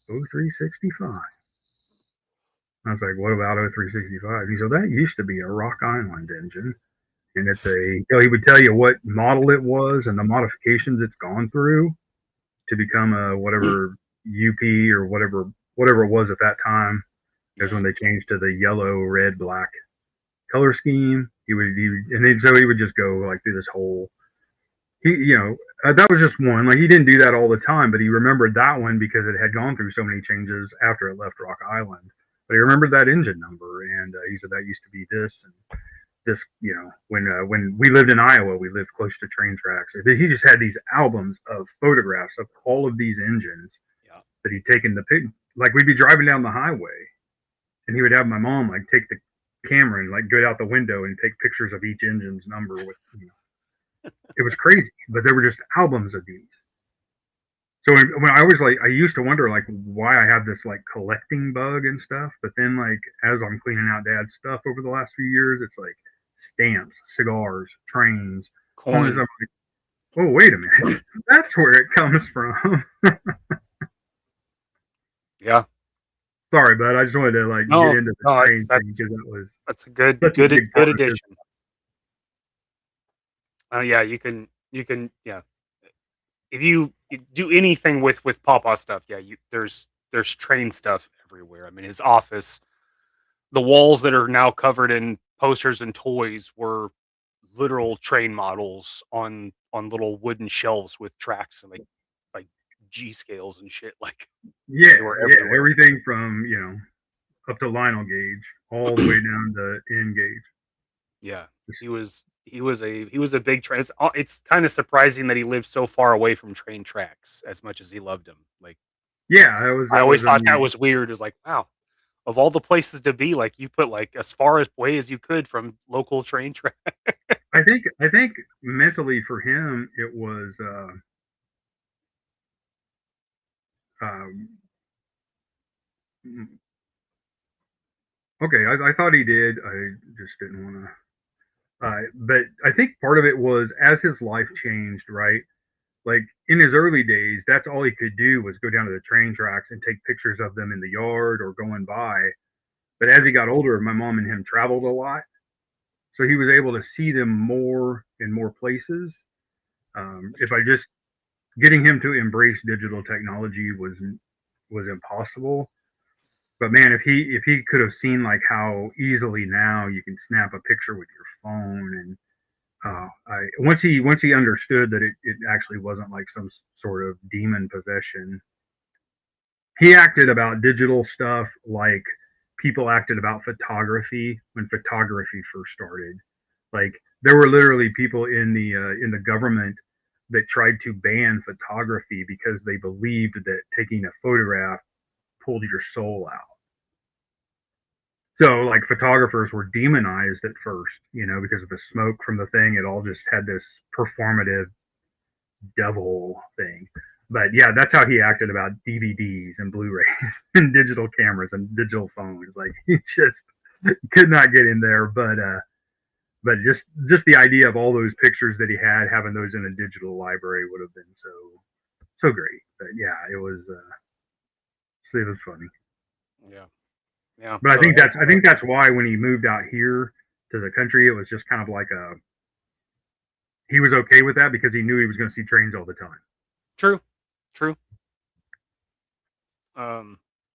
0365." I was like, "What about 0365?" He said, "That used to be a Rock Island engine, and it's he would tell you what model it was and the modifications it's gone through to become a whatever UP or whatever it was at that time. Is when they changed to the yellow, red, black color scheme. So he would just go like through this whole. That was just one. Like he didn't do that all the time, but he remembered that one because it had gone through so many changes after it left Rock Island. But he remembered that engine number, and he said that used to be this and this. When we lived in Iowa, we lived close to train tracks. He just had these albums of photographs of all of these engines that he'd taken like we'd be driving down the highway, and he would have my mom like take the camera and like go out the window and take pictures of each engine's number with. It was crazy, but there were just albums of these. So when I used to wonder like why I have this like collecting bug and stuff, but then like as I'm cleaning out Dad's stuff over the last few years, it's like stamps, cigars, trains, coins. I'm like, oh wait a minute, that's where it comes from. Yeah. Sorry, bud. I just wanted to get into the train thing because that's a good addition. Yeah, you can if you do anything with Pawpaw stuff, there's train stuff everywhere. I mean, his office, the walls that are now covered in posters and toys were literal train models on little wooden shelves with tracks and like G scales and shit. Like everything from up to Lionel gauge all the way down to N gauge. Yeah, he was a big train. It's kind of surprising that he lived so far away from train tracks as much as he loved them. Like, I always thought that was weird. It's like, wow, of all the places to be, like you put like as far away as you could from local train track. I think mentally for him it was okay. I thought he did. I just didn't want to. But I think part of it was as his life changed, right? Like in his early days, that's all he could do was go down to the train tracks and take pictures of them in the yard or going by. But as he got older, my mom and him traveled a lot. So he was able to see them more in more places. If I just getting him to embrace digital technology was impossible. But man, if he could have seen like how easily now you can snap a picture with your phone, and once he understood that it actually wasn't like some sort of demon possession, he acted about digital stuff like people acted about photography when photography first started. Like there were literally people in the government that tried to ban photography because they believed that taking a photograph pulled your soul out. So like photographers were demonized at first, because of the smoke from the thing. It all just had this performative devil thing. But yeah, that's how he acted about DVDs and Blu-rays and digital cameras and digital phones. Like he just could not get in there. But just the idea of all those pictures that he had, having those in a digital library would have been so great. But yeah, it was funny. Yeah. Yeah. But I think that's why when he moved out here to the country, it was just kind of like he was okay with that because he knew he was going to see trains all the time. True.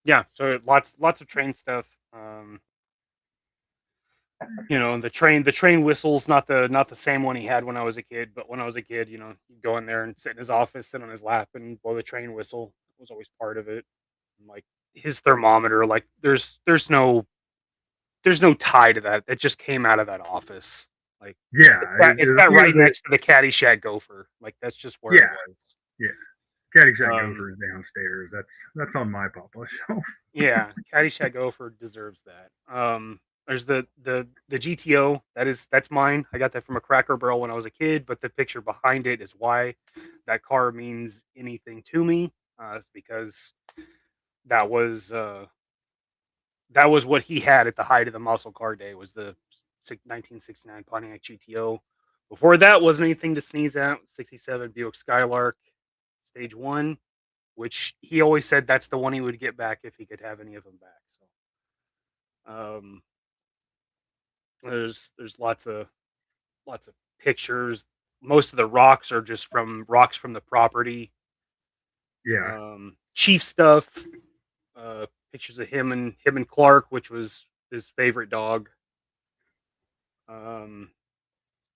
Yeah. So lots of train stuff. The train whistle's not the same one he had when I was a kid, but when I was a kid, he'd go in there and sit in his office, sit on his lap, and blow the train whistle. It was always part of it. And, like his thermometer, like there's no tie to that. It just came out of that office. Like it's that right next to the Caddyshack gopher. Like that's just where it was. Yeah. Caddyshack gopher is downstairs. That's on my papa shelf. Yeah, Caddyshack gopher deserves that. There's the GTO. That's mine. I got that from a Cracker Barrel when I was a kid, but the picture behind it is why that car means anything to me. It's because that was what he had at the height of the muscle car day, was the 1969 Pontiac GTO. Before that wasn't anything to sneeze at. 67 Buick Skylark Stage 1, which he always said that's the one he would get back if he could have any of them back. So there's lots of pictures. Most of the rocks are just from rocks from the property. Yeah. Chief stuff. Pictures of him and Clark, which was his favorite dog.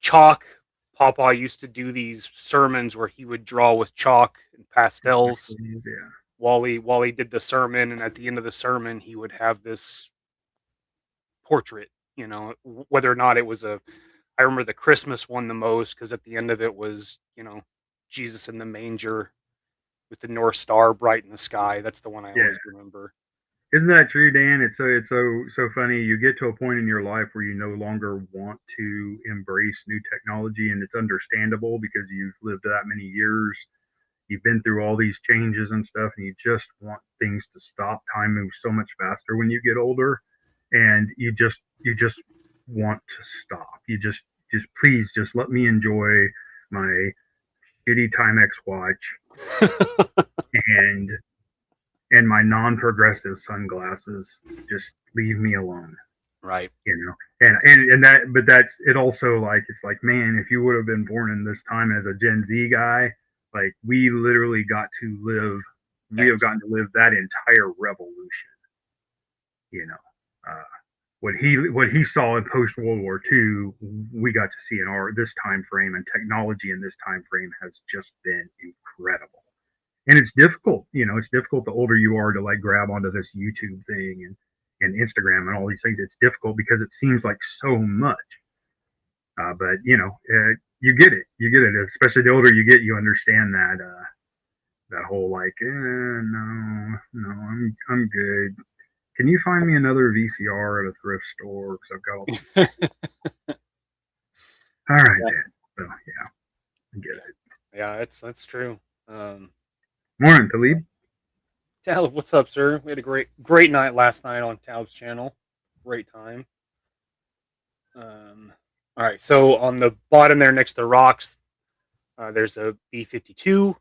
Chalk. Papa used to do these sermons where he would draw with chalk and pastels. Yeah. While he did the sermon, and at the end of the sermon, he would have this portrait. Whether or not it was I remember the Christmas one the most, because at the end of it was Jesus in the manger with the North Star bright in the sky. That's the one I always remember. Isn't that true, Dan? It's so funny. You get to a point in your life where you no longer want to embrace new technology, and it's understandable because you've lived that many years. You've been through all these changes and stuff, and you just want things to stop. Time moves so much faster when you get older, and you just want to stop. You just please just let me enjoy my shitty Timex watch and my non-progressive sunglasses. Just leave me alone. Right. And that, but that's it. Also, like it's like, man, if you would have been born in this time as a Gen Z guy, like we literally got to live. We have gotten to live that entire revolution. What he saw in post World War II, we got to see in this time frame, and technology in this time frame has just been incredible. And it's difficult, it's difficult the older you are to like grab onto this YouTube thing and Instagram and all these things. It's difficult because it seems like so much. But you get it, especially the older you get, you understand that whole like, no, I'm good. Can you find me another VCR at a thrift store? Because I've got all these. All right, Dan. So yeah, I get it. Yeah, that's true. Morning, Talib. Talib, what's up, sir? We had a great night last night on Talib's channel. Great time. All right, so on the bottom there next to the rocks, there's a B-52,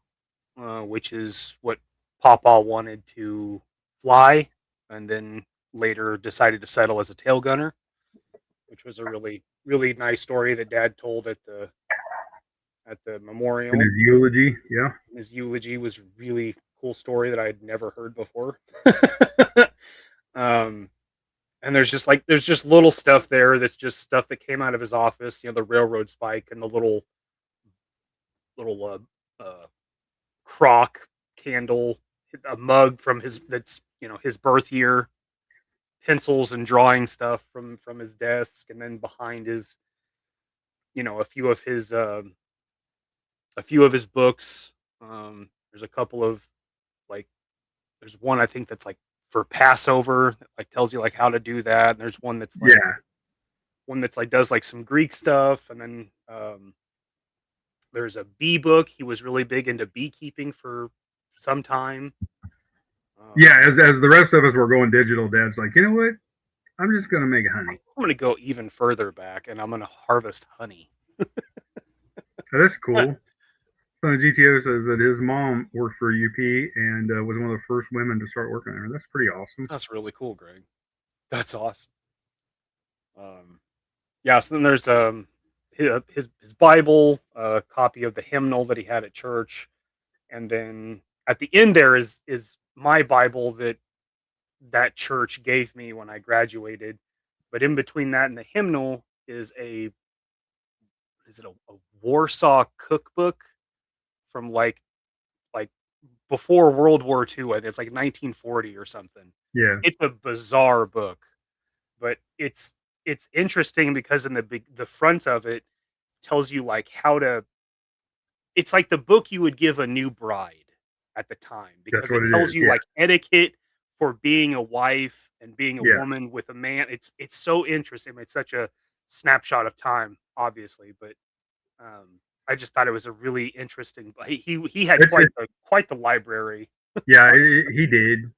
which is what Papa wanted to fly, and then later decided to settle as a tail gunner, which was a really really nice story that Dad told at the In memorial. his eulogy, yeah. His eulogy was a really cool story that I had never heard before. um, and there's just little stuff there that's just stuff that came out of his office. The railroad spike and the little crock candle, a mug from his birth year, pencils and drawing stuff from his desk, and then behind his a few of his books. There's a couple of like there's one I think that's like for Passover, that, like tells you like how to do that. And there's one that's like does like some Greek stuff, and then there's a bee book. He was really big into beekeeping for some time. Yeah, as the rest of us were going digital, Dad's like, you know what? I'm just gonna make honey. I'm gonna go even further back, and I'm gonna harvest honey. That's cool. Son of GTO says that his mom worked for UP and was one of the first women to start working there. That's pretty awesome. That's really cool, Greg. That's awesome. Yeah. So then there's his Bible, a copy of the hymnal that he had at church, and then at the end there is my Bible that church gave me when I graduated. But in between that and the hymnal is a Warsaw cookbook from like before World War II. I think it's like 1940 or something. Yeah, it's a bizarre book, but it's interesting because in the front of it tells you like how to. It's like the book you would give a new bride at the time, because it tells you like etiquette for being a wife and being a woman with a man. It's so interesting. It's such a snapshot of time, obviously, but I just thought it was a really interesting. He had quite the library. Yeah, he did.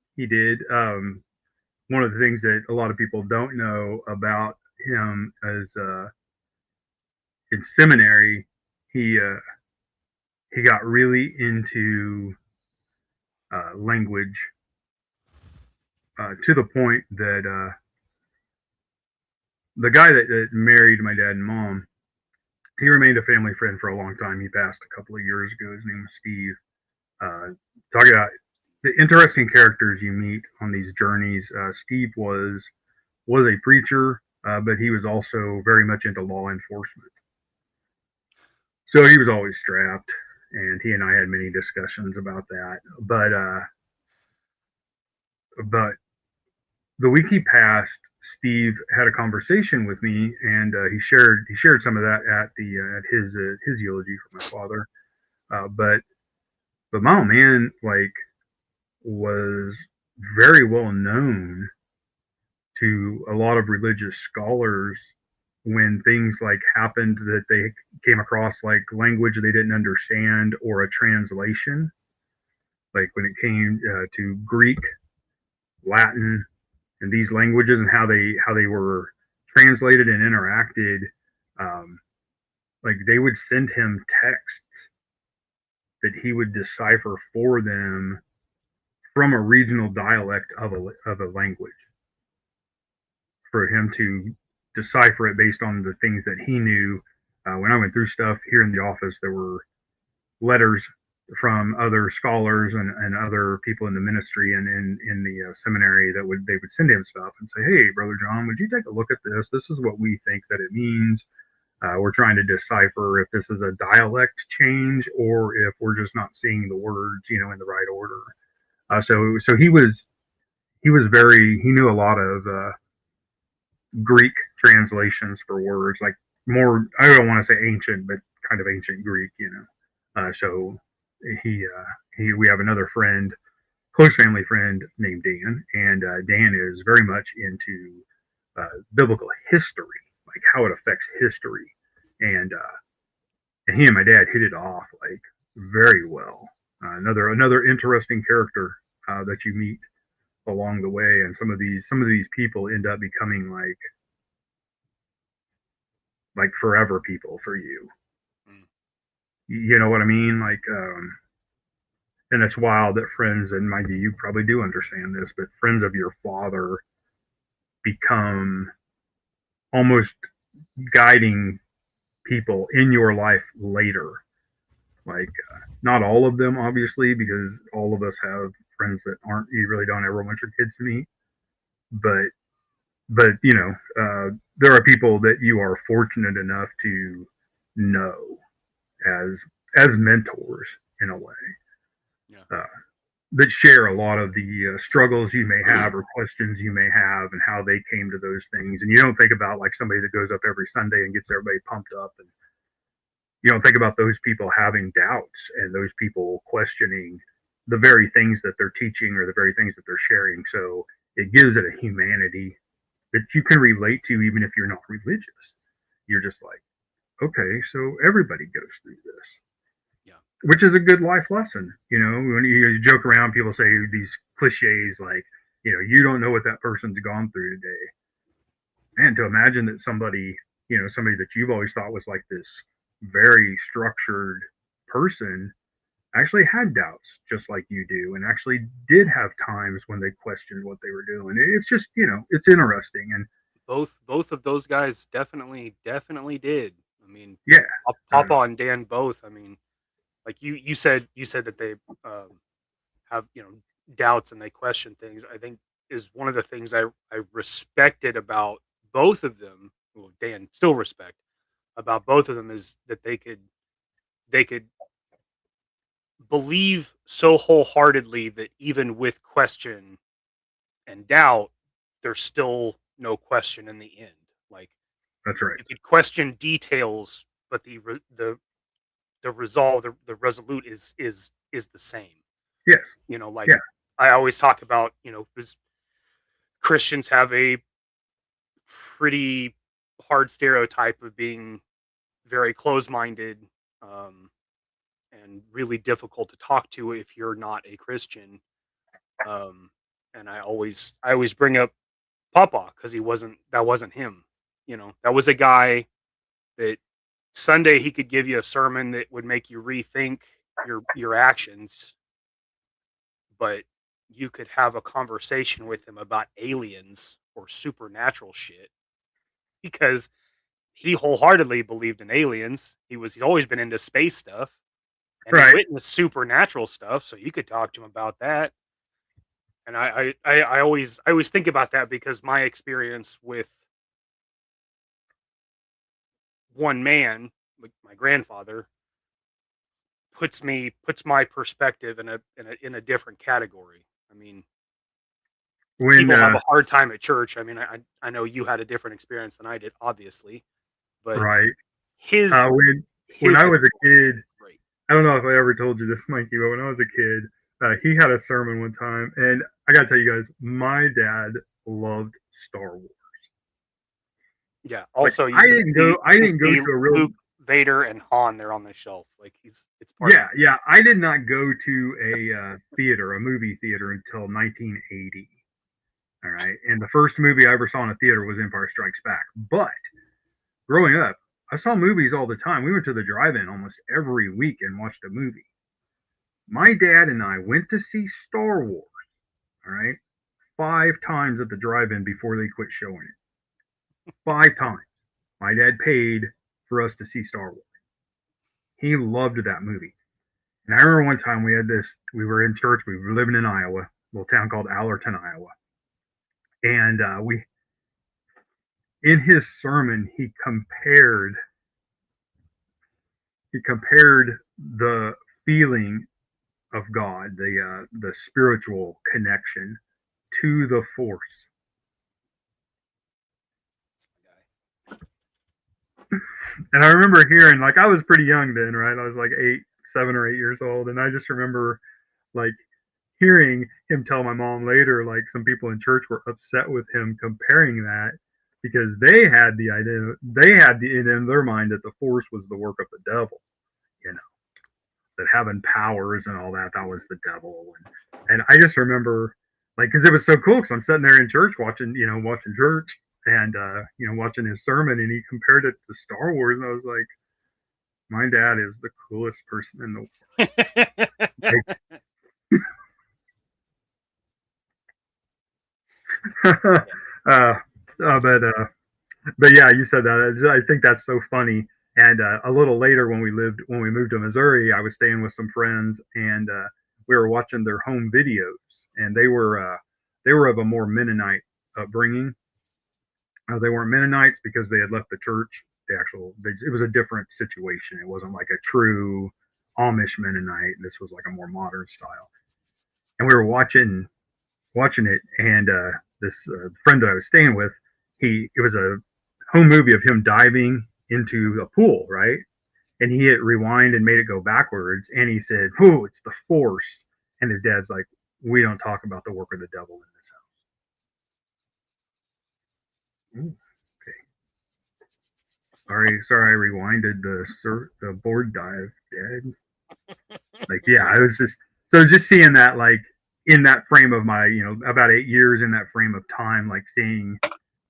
One of the things that a lot of people don't know about him is in seminary, he got really into language to the point that the guy that married my dad and mom, he remained a family friend for a long time. He passed a couple of years ago. His name was Steve. Talking about the interesting characters you meet on these journeys. Steve was a preacher, but he was also very much into law enforcement. So he was always strapped, and he and I had many discussions about that. But the week he passed, Steve had a conversation with me, and he shared some of that at his eulogy for my father. But my old man was very well known to a lot of religious scholars when things like happened that they came across, like language they didn't understand or a translation, like when it came to Greek, Latin, and these languages and how they were translated and interacted. Like they would send him texts that he would decipher for them from a regional dialect of a language, for him to decipher it based on the things that he knew. When I went through stuff here in the office, there were letters from other scholars and other people in the ministry and in the seminary they would send him stuff and say, hey, Brother John, would you take a look at this? This is what we think that it means. We're trying to decipher if this is a dialect change or if we're just not seeing the words, in the right order. So he knew a lot of Greek translations for words, like more, I don't want to say ancient, but kind of ancient Greek, so we have another friend, close family friend named Dan, and Dan is very much into biblical history, like how it affects history, and he and my dad hit it off like very well. Another interesting character that you meet along the way, and some of these people end up becoming like forever people for you. You know what I mean? Like, and it's wild that friends, and mind you, you probably do understand this, but friends of your father become almost guiding people in your life later. Like, not all of them, obviously, because all of us have friends that aren't, you really don't ever want your kids to meet. But there are people that you are fortunate enough to know as mentors in a way. Yeah. That share a lot of the struggles you may have or questions you may have and how they came to those things. And you don't think about like somebody that goes up every Sunday and gets everybody pumped up, and you don't think about those people having doubts and those people questioning the very things that they're teaching or the very things that they're sharing. So it gives it a humanity that you can relate to even if you're not religious. You're just like, okay, so everybody goes through this. Yeah. Which is a good life lesson. When you joke around, people say these cliches like, you don't know what that person's gone through today. Man, to imagine that somebody that you've always thought was like this very structured person actually had doubts just like you do, and actually did have times when they questioned what they were doing. It's just, it's interesting. And both of those guys definitely did. I mean, yeah, Papa and Dan both. I mean, like you said that they have doubts and they question things. I think is one of the things I respected about both of them. Well, Dan still respect about both of them is that they could believe so wholeheartedly that even with question and doubt, there's still no question in the end. Like, that's right. you could question details, but the resolve, the resolute is the same. Yes. Like, I always talk about, because Christians have a pretty hard stereotype of being very close-minded, and really difficult to talk to if you're not a Christian. And I always bring up Papa because that wasn't him. That was a guy that Sunday he could give you a sermon that would make you rethink your actions, but you could have a conversation with him about aliens or supernatural shit because he wholeheartedly believed in aliens. He's always been into space stuff, and he witnessed supernatural stuff, so you could talk to him about that. And I always think about that because my experience with one man, like my grandfather, puts my perspective in a different category. I mean, people have a hard time at church. I mean, I know you had a different experience than I did, obviously, but his when I was a kid, I don't know if I ever told you this, Mikey, but when I was a kid, he had a sermon one time, and I gotta tell you guys, my dad loved Star Wars. Yeah. Also, I didn't go to a real Luke, Vader, and Han. They're on the shelf. Like it's part. Yeah. I did not go to a movie theater until 1980. All right, and the first movie I ever saw in a theater was Empire Strikes Back. But growing up, I saw movies all the time. We went to the drive-in almost every week and watched a movie. My dad and I went to see Star Wars. All right, 5 times at the drive-in before they quit showing it. 5 times. My dad paid for us to see Star Wars. He loved that movie. And I remember one time we were in church, we were living in Iowa, a little town called Allerton, Iowa. And in his sermon, he compared the feeling of God, the spiritual connection, to the Force. And I remember hearing, like, I was pretty young then, right? I was like 7 or 8 years old, and I just remember, like, hearing him tell my mom later, like, some people in church were upset with him comparing that because they had in their mind that the Force was the work of the devil, that having powers and all that was the devil. And I just remember, like, because it was so cool, because I'm sitting there in church watching church, and watching his sermon, and he compared it to Star Wars, and I was like, my dad is the coolest person in the world. But yeah, you said that. I think that's so funny. And a little later, when we moved to Missouri, I was staying with some friends, and we were watching their home videos, and they were of a more Mennonite upbringing. They weren't Mennonites because they had left the church. It was a different situation. It wasn't like a true Amish Mennonite. This was like a more modern style. And we were watching it, and this friend that I was staying with, it was a home movie of him diving into a pool, right? And he hit rewind and made it go backwards, and he said, "Whoo, it's the Force." And his dad's like, "We don't talk about the work of the devil in this house." Ooh, okay. Sorry, I rewinded the board dive, Dad. Like, yeah, I was just seeing that, like, in that frame of my, about 8 years in that frame of time, like seeing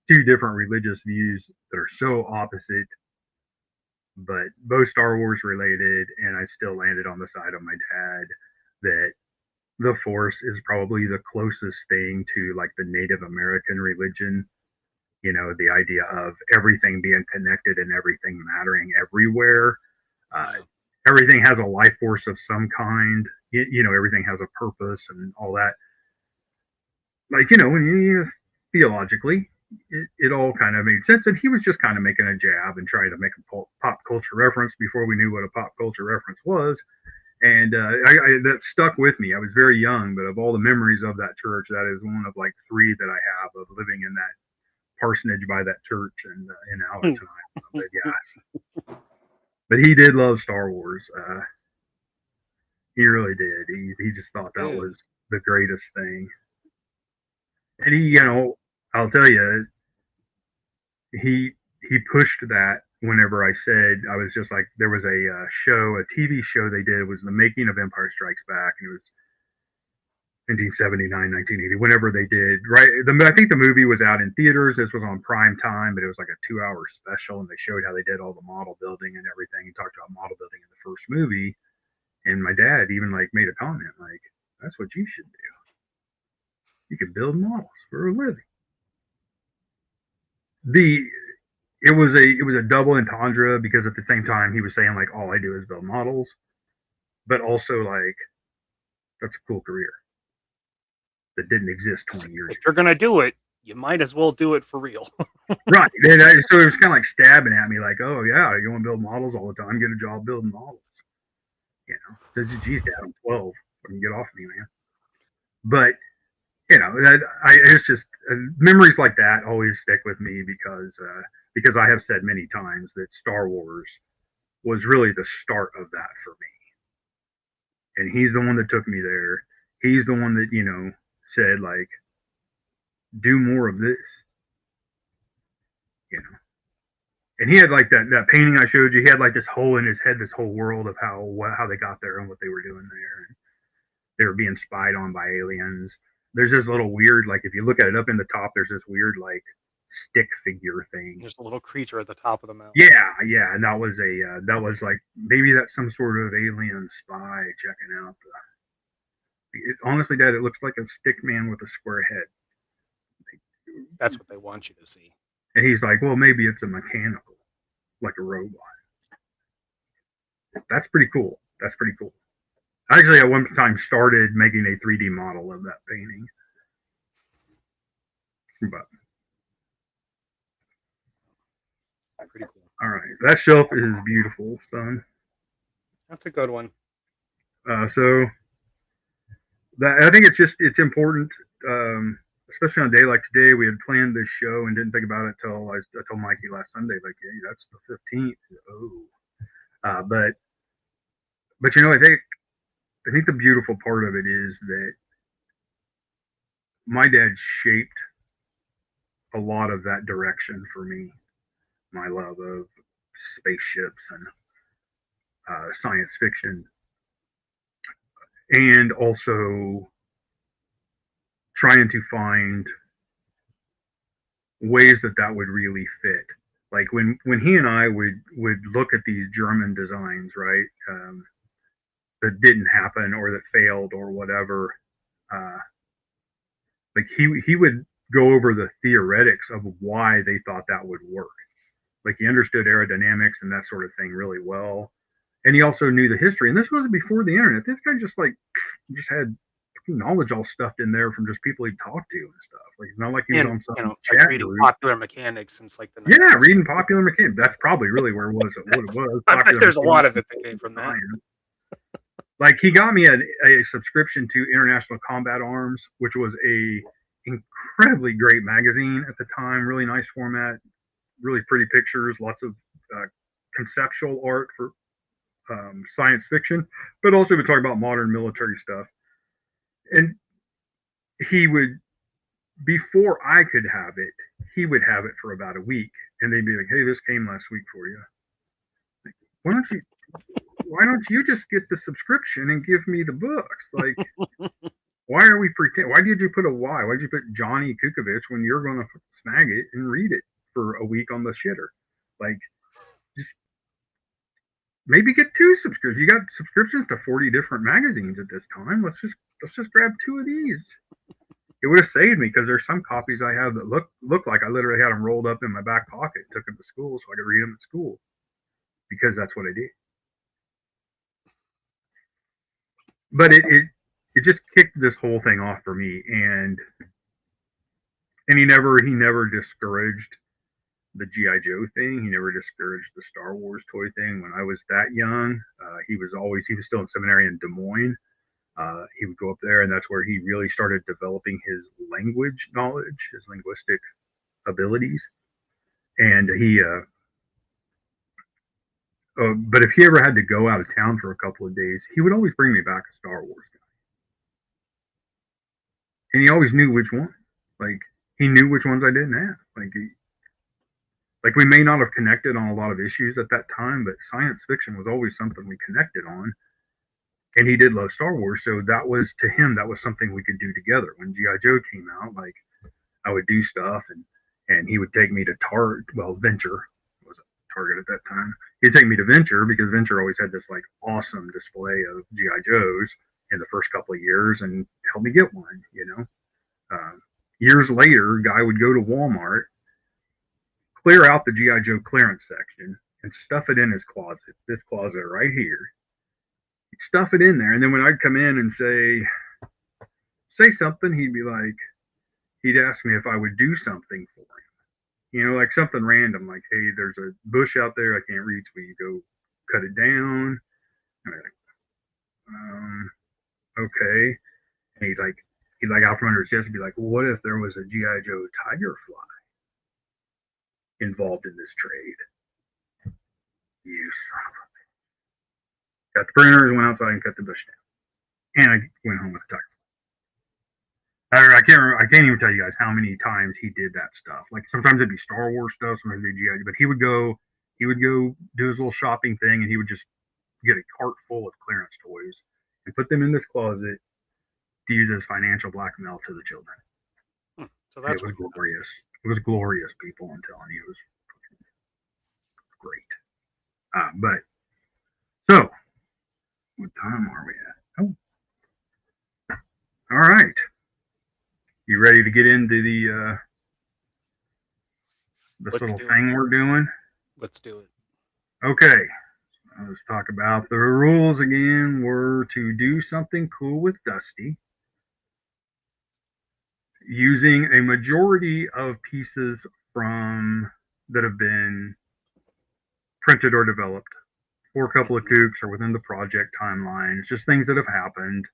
two different religious views that are so opposite, but both Star Wars related, and I still landed on the side of my dad that the Force is probably the closest thing to like the Native American religion. The idea of everything being connected and everything mattering everywhere. Everything has a life force of some kind. Everything has a purpose and all that. Like, when theologically, it all kind of made sense. And he was just kind of making a jab and trying to make a pop culture reference before we knew what a pop culture reference was. And that stuck with me. I was very young, but of all the memories of that church, that is one of like three that I have of living in that parsonage by that church and in Allentown. But yeah, but he did love Star Wars. He really did. He just thought that was the greatest thing. And I'll tell you, he pushed that whenever I said, I was just like, there was a TV show they did, it was the making of Empire Strikes Back, and it was 1979, 1980, whenever they did, right? I think the movie was out in theaters. This was on prime time, but it was like a 2-hour special, and they showed how they did all the model building and everything, and talked about model building in the first movie. And my dad even like made a comment like, "That's what you should do. You can build models for a living." The it was a double entendre because at the same time he was saying like, all I do is build models, but also like, that's a cool career that didn't exist 20 years ago. If you're gonna do it, you might as well do it for real. Right. And so it was kind of like stabbing at me, like, "Oh yeah, you want to build models all the time? Get a job building models." Geez, Dad, I'm 12. Fucking get off me, man. But it's just memories like that always stick with me because I have said many times that Star Wars was really the start of that for me, and he's the one that took me there. He's the one that said like, "Do more of this," you know. And he had like that painting I showed you. He had like this hole in his head, this whole world of how they got there and what they were doing there, and they were being spied on by aliens. There's this little weird, like, if you look at it up in the top, there's this weird like stick figure thing. There's a little creature at the top of the mountain. Yeah, and that was like, maybe that's some sort of alien spy checking out honestly, Dad, it looks like a stick man with a square head. That's what they want you to see. And he's like, well, maybe it's a mechanical, like a robot. That's pretty cool. Actually, at one time started making a 3D model of that painting. But pretty cool. All right, that shelf is beautiful, son. That's a good one. So I think it's important, especially on a day like today. We had planned this show and didn't think about it till I told Mikey last Sunday, like, hey, that's the 15th. Oh, but I think the beautiful part of it is that my dad shaped a lot of that direction for me. My love of spaceships and science fiction, and also trying to find ways that would really fit. Like when he and I would look at these German designs, right, that didn't happen or that failed or whatever, like he would go over the theoretics of why they thought that would work. Like he understood aerodynamics and that sort of thing really well. And he also knew the history. And this was before the internet. This guy just just had knowledge all stuffed in there from just people he talked to and stuff. Like it's not like he was on some like reading popular mechanics since like the 90s. Yeah, reading popular mechanics. That's probably really where it was. What it was. I bet there's a lot of it that came from that. Like he got me a subscription to International Combat Arms, which was a incredibly great magazine at the time. Really nice format, really pretty pictures, lots of conceptual art for science fiction, but also we talk about modern military stuff. And he would, before I could have it, he would have it for about a week, and they'd be like, "Hey, this came last week for you. Like, why don't you just get the subscription and give me the books? Like, why are we pretend? Why did you put a Y? Why did you put Johnny Kukovich when you're going to snag it and read it for a week on the shitter? Like, just maybe get 2 subscriptions. You got subscriptions to 40 different magazines at this time. Let's just grab 2 of these. It would have saved me because there's some copies I have that look like I literally had them rolled up in my back pocket, took them to school so I could read them at school because that's what I did. But it just kicked this whole thing off for me, and he never discouraged the G.I. Joe thing. He never discouraged the Star Wars toy thing. When I was that young, he was still in seminary in Des Moines. He would go up there, and that's where he really started developing his language knowledge, his linguistic abilities. And but if he ever had to go out of town for a couple of days, he would always bring me back a Star Wars guy. And he always knew which one. Like, he knew which ones I didn't have. Like we may not have connected on a lot of issues at that time, but science fiction was always something we connected on. And he did love Star Wars, so that was, to him, that was something we could do together. When G.I. Joe came out, like, I would do stuff, and he would take me to Venture was a Target at that time. He'd take me to Venture because Venture always had this like awesome display of G.I. Joes in the first couple of years and help me get one, you know. Years later, guy would go to Walmart, clear out the G.I. Joe clearance section, and stuff it in his closet. This closet right here. He'd stuff it in there, and then when I'd come in and say something, he'd ask me if I would do something for him. You know, like something random, like, "Hey, there's a bush out there I can't reach. Will you go cut it down?" And I'm like, okay. And he'd out from under his chest and be like, "What if there was a G.I. Joe tiger fly involved in this trade? You son of a bitch." Got the printers, went outside and cut the bush down. And I went home with the tiger fly. I can't even tell you guys how many times he did that stuff. Like sometimes it'd be Star Wars stuff, sometimes it'd be G.I. but he would go do his little shopping thing, and he would just get a cart full of clearance toys and put them in this closet to use as financial blackmail to the children. So that's it was glorious. It was glorious, people. I'm telling you, it was great. But so, what time are we at? Oh, all right. You ready to get into this little thing we're doing? Let's do it. Okay. Let's talk about the rules again. We're to do something cool with Dusty using a majority of pieces that have been printed or developed for a couple of KUKs or within the project timeline. It's just things that have happened.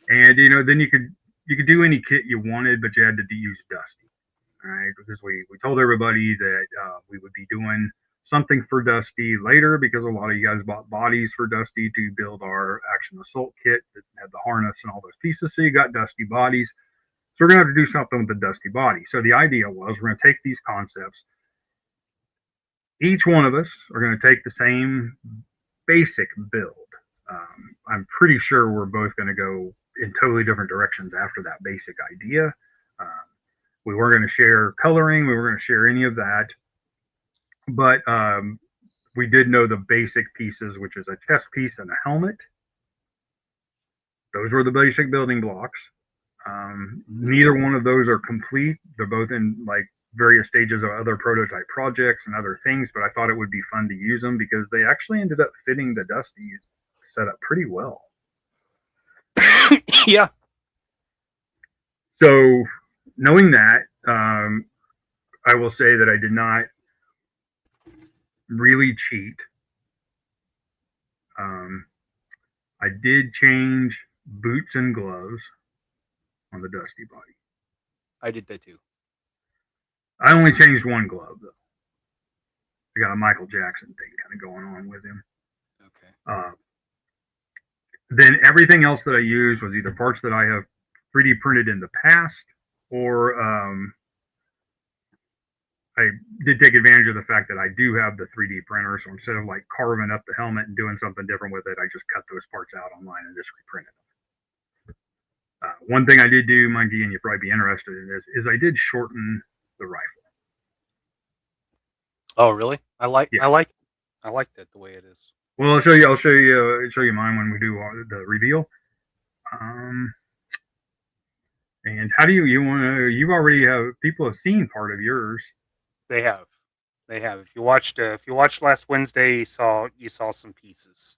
And, you know, then you could do any kit you wanted, but you had to use Dusty. All right, because we told everybody that we would be doing something for Dusty later, because a lot of you guys bought bodies for Dusty to build our Action Assault kit that had the harness and all those pieces. So you got Dusty bodies. So we're going to have to do something with the Dusty body. So the idea was we're going to take these concepts. Each one of us are going to take the same basic build. I'm pretty sure we're both going to go in totally different directions after that basic idea. We weren't going to share coloring. We weren't going to share any of that. But we did know the basic pieces, which is a chest piece and a helmet. Those were the basic building blocks. Neither one of those are complete. They're both in like various stages of other prototype projects and other things, but I thought it would be fun to use them because they actually ended up fitting the Dusty setup pretty well. Yeah. So knowing that, I will say that I did not really cheat. I did change boots and gloves on the Dusty body. I did that too. I only changed one glove though. I got a Michael Jackson thing kind of going on with him. Okay. Then everything else that I used was either parts that I have 3D printed in the past, or I did take advantage of the fact that I do have the 3D printer. So instead of like carving up the helmet and doing something different with it, I just cut those parts out online and just reprinted them. One thing I did do, Mikey, and you'd probably be interested in this, is I did shorten the rifle. Oh, really? I like that the way it is. Well, I'll show you mine when we do the reveal. And how do you want to? You already have people have seen part of yours. They have. If you watched last Wednesday, you saw some pieces.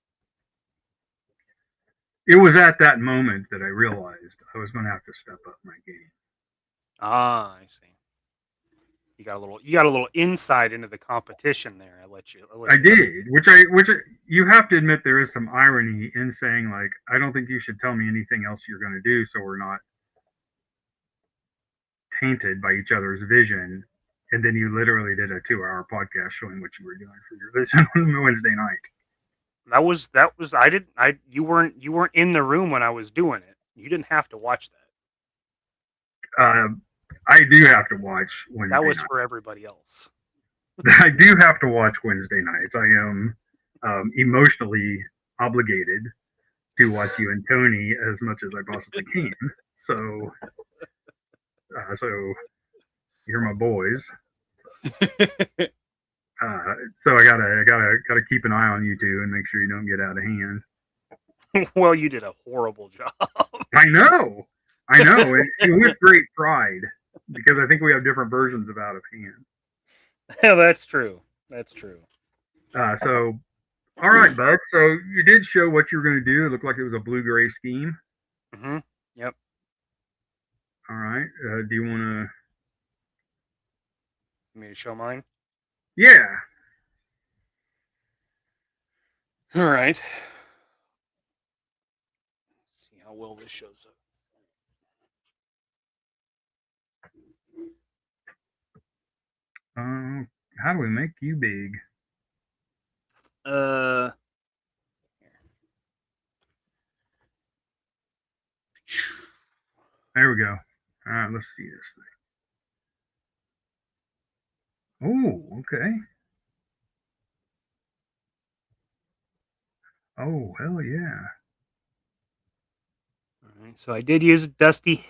It was at that moment that I realized I was going to have to step up my game. Ah, I see. You got a little insight into the competition there. I did, which you have to admit there is some irony in saying like I don't think you should tell me anything else you're going to do, so we're not tainted by each other's vision. And then you literally did a 2-hour podcast showing what you were doing for your vision on Wednesday night. You weren't in the room when I was doing it. You didn't have to watch that. I do have to watch Wednesday That was night. for everybody else. I do have to watch Wednesday nights. I am emotionally obligated to watch you and Tony as much as I possibly can. So you're my boys. So I gotta keep an eye on you two and make sure you don't get out of hand. Well, you did a horrible job. I know, and with great pride, because I think we have different versions of out of hand. Yeah, that's true. So, all right, bud. So you did show what you were going to do. It looked like it was a blue-gray scheme. Mm-hmm. Yep. All right. Do you want to? You mean to show mine? Yeah. All right. Let's see how well this shows up. How do we make you big? There we go. All right, let's see this thing. Oh, okay. Oh, hell yeah. All right, so I did use Dusty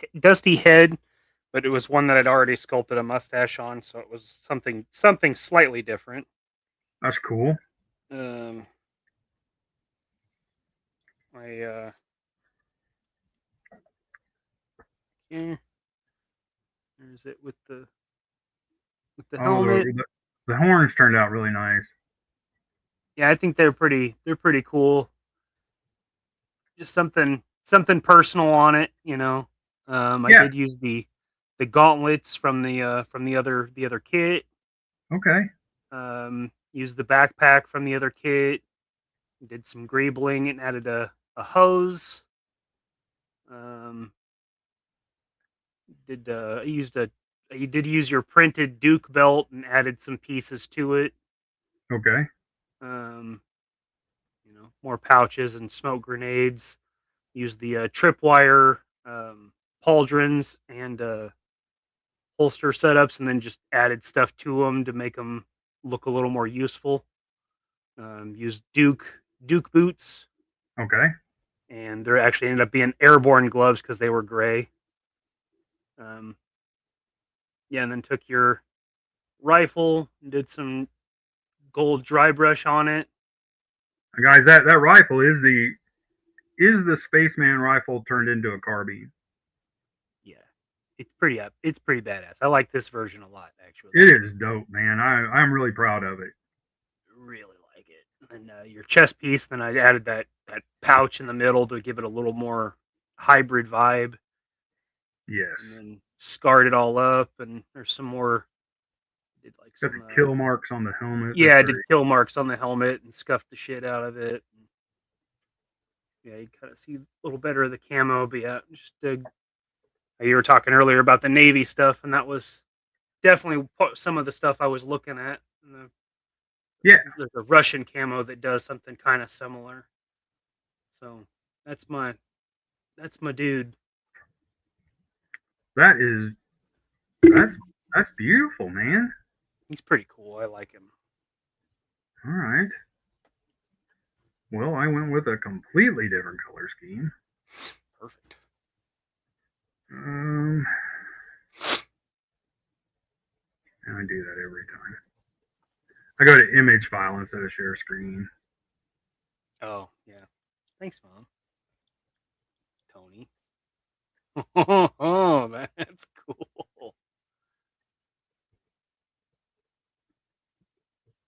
head, but it was one that I'd already sculpted a mustache on, so it was something slightly different. That's cool. There's it with the helmet. The horns turned out really nice. Yeah, I think they're pretty cool. Just something personal on it, you know. I did use the gauntlets from the other kit. Okay. Used the backpack from the other kit. Did some greebling and added a hose. You did use your printed Duke belt and added some pieces to it. Okay. More pouches and smoke grenades. Used the tripwire pauldrons and holster setups, and then just added stuff to them to make them look a little more useful. Used Duke boots. Okay. And there actually ended up being airborne gloves because they were gray. And then took your rifle and did some gold dry brush on it. Guys, that rifle is the Spaceman rifle turned into a carbine. It's pretty up. It's pretty badass. I like this version a lot, actually. It is dope, man. I'm really proud of it. Really like it. And your chest piece, then I added that pouch in the middle to give it a little more hybrid vibe. Yes. And then scarred it all up, and there's some more. Did like Got some the kill marks on the helmet. Yeah, I did kill marks on the helmet and scuffed the shit out of it. Yeah, you kind of see a little better of the camo, but yeah, just you were talking earlier about the Navy stuff, and that was definitely some of the stuff I was looking at. Yeah, there's a Russian camo that does something kind of similar. So that's my dude. That's beautiful, man. He's pretty cool. I like him. All right. Well, I went with a completely different color scheme. Perfect. I do that every time. I go to image file instead of share screen. Oh, yeah. Thanks, Mom. Tony. Oh, that's cool.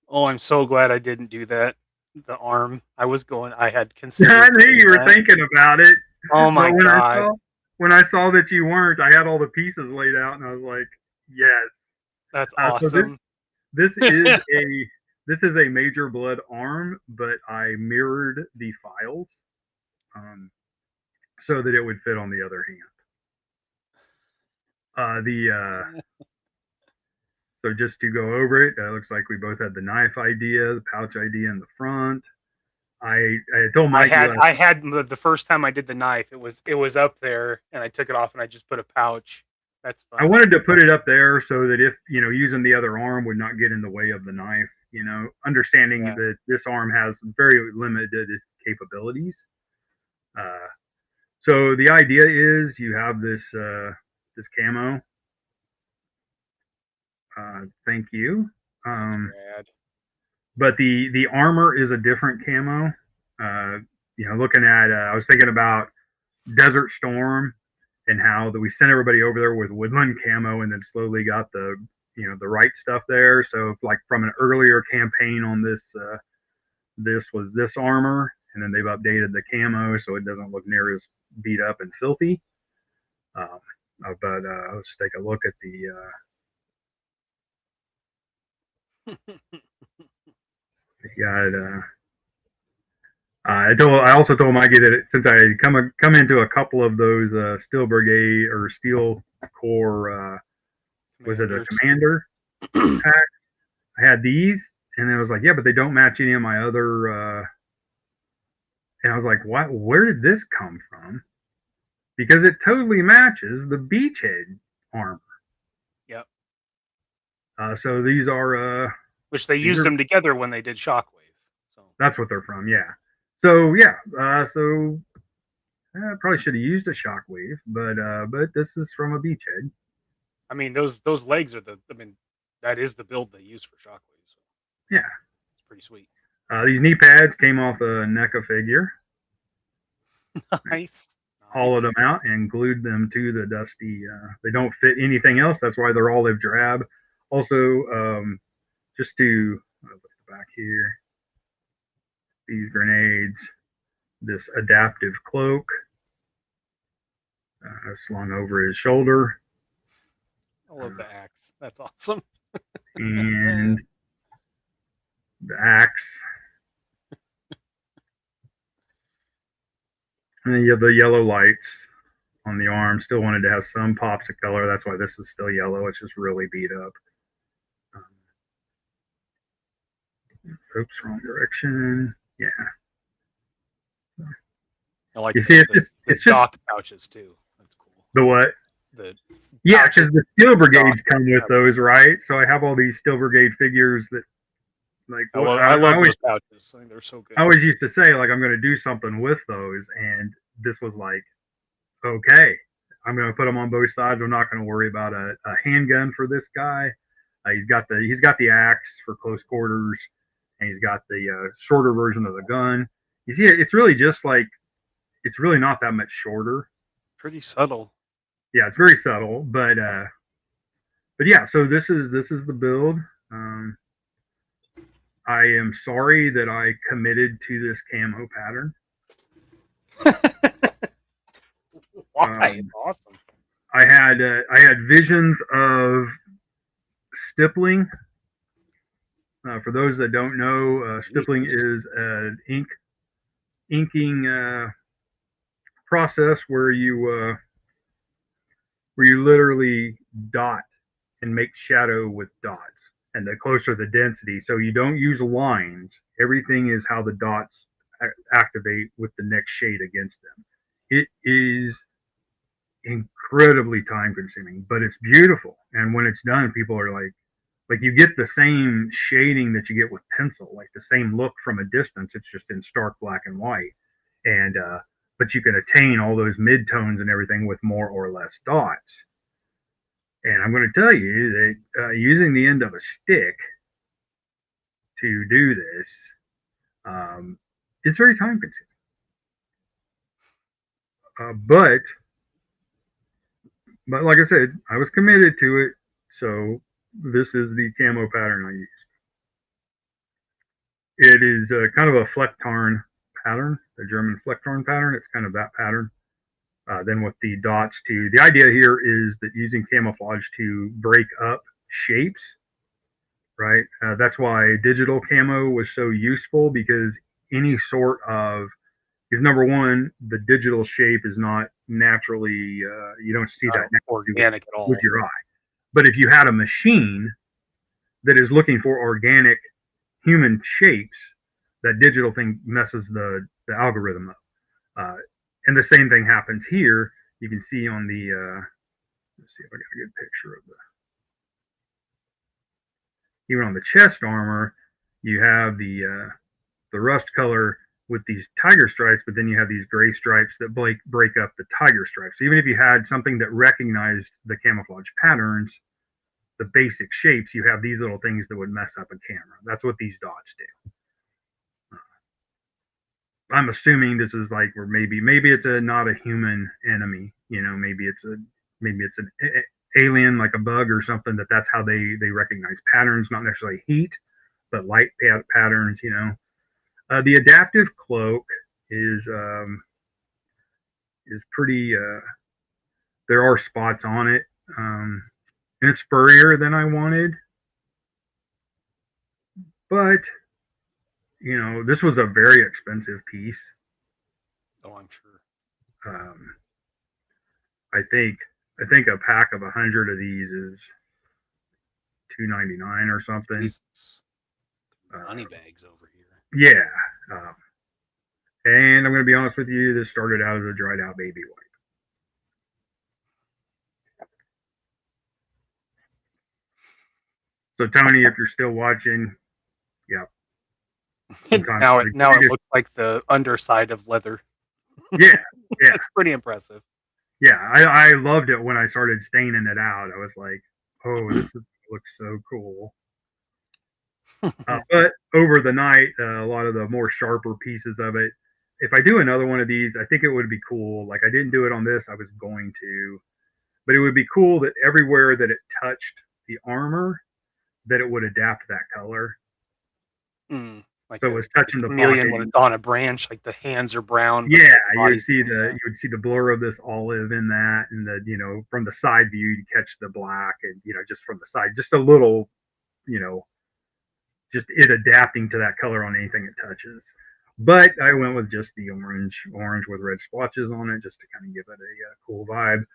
Oh, I'm so glad I didn't do that. The arm. I had considered. I knew you were thinking about it. Oh my God. When I saw that you weren't, I had all the pieces laid out, and I was like, "Yes, that's awesome." So this is a Major Blood arm, but I mirrored the files so that it would fit on the other hand. So just to go over it, looks like we both had the knife idea, the pouch idea in the front. I told Mikey I had the first time I did the knife. It was up there, and I took it off, and I just put a pouch. That's fine. I wanted to put it up there so that if using the other arm would not get in the way of the knife. Understanding that this arm has very limited capabilities. So the idea is you have this camo. Thank you. But the armor is a different camo. Looking at, I was thinking about Desert Storm and how that we sent everybody over there with woodland camo and then slowly got the right stuff there. So like from an earlier campaign on this, this was this armor, and then they've updated the camo so it doesn't look near as beat up and filthy. But let's take a look at the. I also told Mikey that since I had come into a couple of those Steel Brigade or Steel Corps, was it a Commander pack? I had these, and I was like, yeah, but they don't match any of my other. And I was like, what? Where did this come from? Because it totally matches the Beachhead armor. Yep. So these are. Which they used them together when they did Shockwave. So that's what they're from, yeah. So yeah, I probably should have used a Shockwave, but this is from a Beachhead. I mean, those legs are that is the build they use for Shockwave. So. Yeah, it's pretty sweet. These knee pads came off a NECA figure. Nice. Hollowed them out and glued them to the dusty. They don't fit anything else. That's why they're olive drab. Also, just to look back here. These grenades, this adaptive cloak slung over his shoulder. I love the axe. That's awesome. And the axe. And then you have the yellow lights on the arm. Still wanted to have some pops of color. That's why this is still yellow. It's just really beat up. Oops, wrong direction. Yeah. I like the dock pouches too. That's cool. The what? Yeah, because the Steel Brigades come with those, right? So I have all these Steel Brigade figures that, like, I love those pouches. I think they're so good. I always used to say, like, I'm going to do something with those, and this was like, okay, I'm going to put them on both sides. I'm not going to worry about a handgun for this guy. He's got the axe for close quarters, and he's got the shorter version of the gun. You see, it's really just like, it's really not that much shorter. Pretty subtle. yeah, it's very subtle, but yeah. So this is the build. I am sorry that I committed to this camo pattern. Why? It's awesome. I had visions of stippling. For those that don't know, stippling is an inking process where you literally dot and make shadow with dots, and the closer the density. So you don't use lines. Everything is how the dots activate with the next shade against them. It is incredibly time consuming, but it's beautiful. And when it's done, people are like you get the same shading that you get with pencil, like the same look from a distance. It's just in stark black and white. And but you can attain all those midtones and everything with more or less dots. And I'm going to tell you that using the end of a stick to do this, it's very time consuming. But like I said, I was committed to it, so this is the camo pattern I use. It is kind of a Flecktarn pattern, the German Flecktarn pattern. It's kind of that pattern. Then with the dots too. The idea here is that using camouflage to break up shapes, right? That's why digital camo was so useful, because any sort of, because number one, the digital shape is not naturally, you don't see that organic at all with your eye. But if you had a machine that is looking for organic human shapes, that digital thing messes the algorithm up. And the same thing happens here. You can see on the, let's see if I got a good picture of even on the chest armor, you have the rust color with these tiger stripes, but then you have these gray stripes that break up the tiger stripes. So even if you had something that recognized the camouflage patterns, the basic shapes, you have these little things that would mess up a camera. That's what these dots do. I'm assuming this is like, or maybe it's not a human enemy. You know, maybe it's an alien, like a bug or something. That's how they recognize patterns, not necessarily heat, but light patterns. You know, the adaptive cloak is pretty. There are spots on it, and it's furrier than I wanted, but you know, this was a very expensive piece. Oh, I'm sure. I think a pack of 100 of these is $2.99 or something. Money bags over here. Yeah. And I'm going to be honest with you, this started out as a dried out baby wipe. So Tony, if you're still watching, yeah. now it looks like the underside of leather. Yeah. It's pretty impressive. Yeah, I loved it when I started staining it out. I was like, oh, this looks so cool. But over the night, a lot of the more sharper pieces of it, if I do another one of these, I think it would be cool. Like, I didn't do it on this, I was going to, but it would be cool that everywhere that it touched the armor, that it would adapt that color. Like so it was touching the chameleon when it's on a branch, like the hands are brown. Yeah, you would see the blur of this olive in that, and the, you know, from the side view you catch the black, and you know, just from the side, just a little, you know, just it adapting to that color on anything it touches. But I went with just the orange with red splotches on it, just to kind of give it a cool vibe.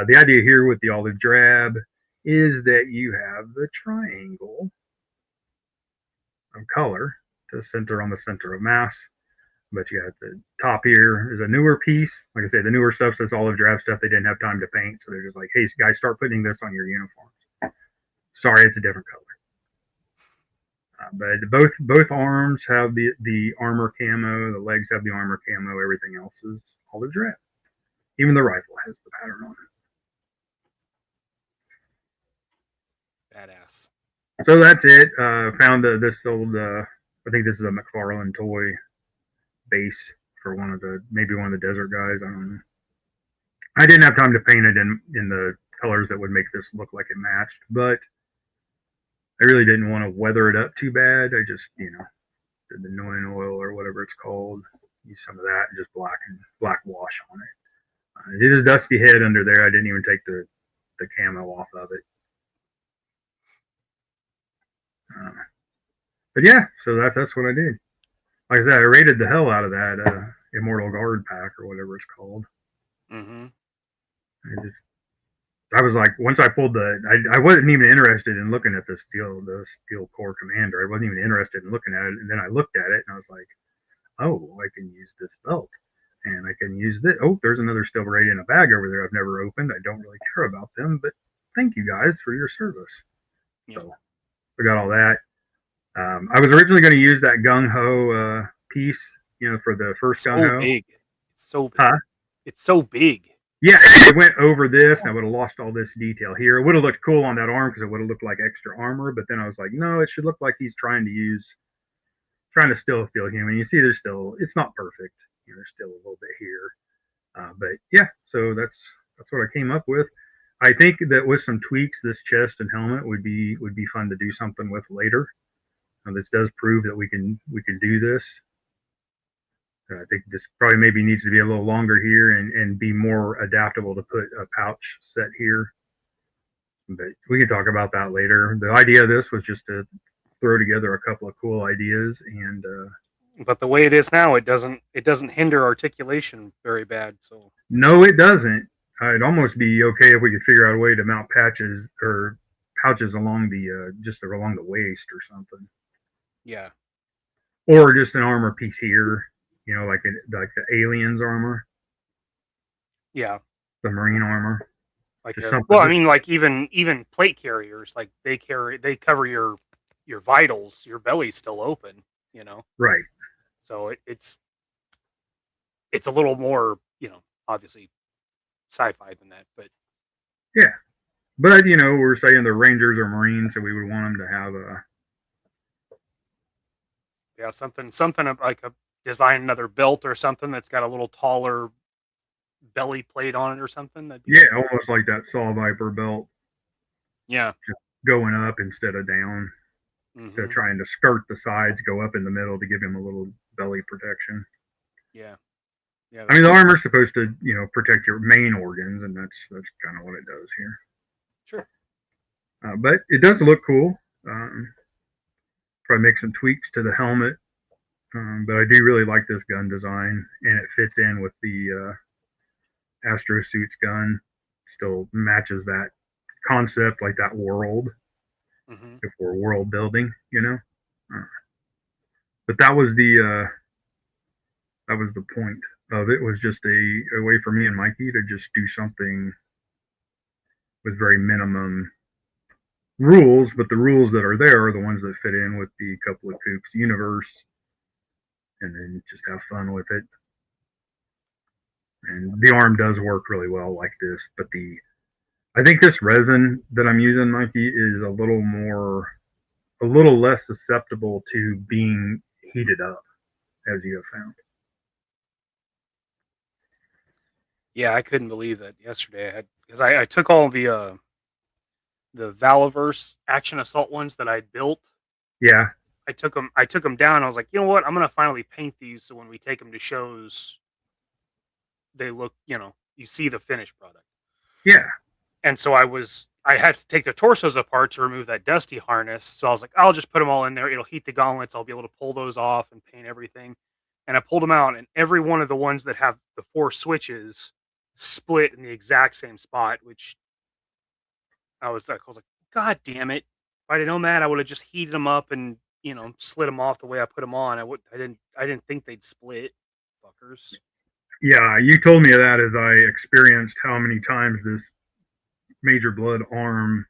The idea here with the olive drab is that you have the triangle of color to center on the center of mass. But you got the top here is a newer piece. Like I say, the newer stuff, this olive drab stuff, they didn't have time to paint. So they're just like, hey, guys, start putting this on your uniforms. Sorry, it's a different color. But both arms have the armor camo. The legs have the armor camo. Everything else is olive drab. Even the rifle has the pattern on it. Badass. So that's it. Found this old, I think this is a McFarlane toy base for maybe one of the desert guys. I don't know. I didn't have time to paint it in the colors that would make this look like it matched, but I really didn't want to weather it up too bad. I just, did the Noin oil or whatever it's called. Use some of that and just black wash on it. It is a dusty head under there. I didn't even take the camo off of it. But yeah, so that's what I did. Like I said, I rated the hell out of that Immortal Guard pack or whatever it's called. Mm-hmm. I was like, once I pulled I wasn't even interested in looking at the Steel Core Commander. I wasn't even interested in looking at it. And then I looked at it and I was like, oh, I can use this belt. And I can use this. Oh, there's another Steel Blade in a bag over there I've never opened. I don't really care about them, but thank you guys for your service. Yep. So I got all that. I was originally going to use that Gung Ho piece, for the first Gung Ho. Big. It's so big. Huh? It's so big. Yeah, if it went over this, I would have lost all this detail here. It would have looked cool on that arm because it would have looked like extra armor. But then I was like, no, it should look like he's trying to still feel human. You see, it's not perfect. There's still a little bit here. But yeah, so that's what I came up with. I think that with some tweaks, this chest and helmet would be fun to do something with later. This does prove that we can do this. I think this probably maybe needs to be a little longer here and be more adaptable to put a pouch set here. But we can talk about that later. The idea of this was just to throw together a couple of cool ideas and. But the way it is now, it doesn't hinder articulation very bad. So. No, it doesn't. It'd almost be okay if we could figure out a way to mount pouches along just along the waist or something. Yeah. Or just an armor piece here. Like the aliens armor. Yeah. The marine armor. Like I mean, like even plate carriers, like they cover your vitals, your belly's still open, Right. So it's a little more, obviously sci-fi than that, but yeah. But we're saying the Rangers or Marines, so we would want them to have something like design another belt or something that's got a little taller belly plate on it or something. Almost like that Saw Viper belt. Yeah. Just going up instead of down. Mm-hmm. So trying to skirt the sides, go up in the middle to give him a little belly protection. Yeah. Yeah. I mean, the armor's supposed to, protect your main organs, and that's kind of what it does here. Sure. But it does look cool. Probably make some tweaks to the helmet. But I do really like this gun design, and it fits in with the Astro Suits gun. Still matches that concept, like that world. Mm-hmm. If we're world building, But that was the point of it. Was just a way for me and Mikey to just do something with very minimum rules, but the rules that are there are the ones that fit in with the couple of KUK's universe. And then just have fun with it. And the arm does work really well like this, but I think this resin that I'm using, Mikey, is a little less susceptible to being heated up, as you have found. Yeah, I couldn't believe that yesterday. Because I took all the Valaverse Action Assault ones that I built. Yeah. I took them down. I was like, you know what? I'm going to finally paint these so when we take them to shows, they look, you see the finished product. Yeah. And so I had to take the torsos apart to remove that dusty harness. So I was like, I'll just put them all in there. It'll heat the gauntlets. I'll be able to pull those off and paint everything. And I pulled them out, and every one of the ones that have the 4 switches split in the exact same spot, which I was like, God damn it. If I'd have known that, I would have just heated them up and slid them off the way I put them on. I didn't think they'd split, fuckers. Yeah, you told me that as I experienced how many times this Major Blood arm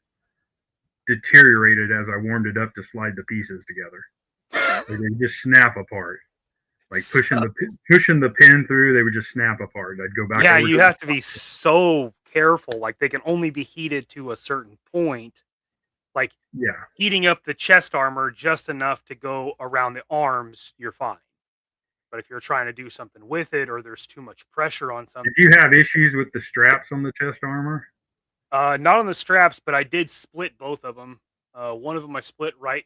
deteriorated as I warmed it up to slide the pieces together. They just snap apart. Like pushing the pin through, they would just snap apart. I'd go back. Yeah, you have to be so careful. Like they can only be heated to a certain point. Like heating up the chest armor just enough to go around the arms, you're fine. But if you're trying to do something with it, or there's too much pressure on something, Did you have issues with the straps on the chest armor? not on the straps, but I did split both of them. One of them I split right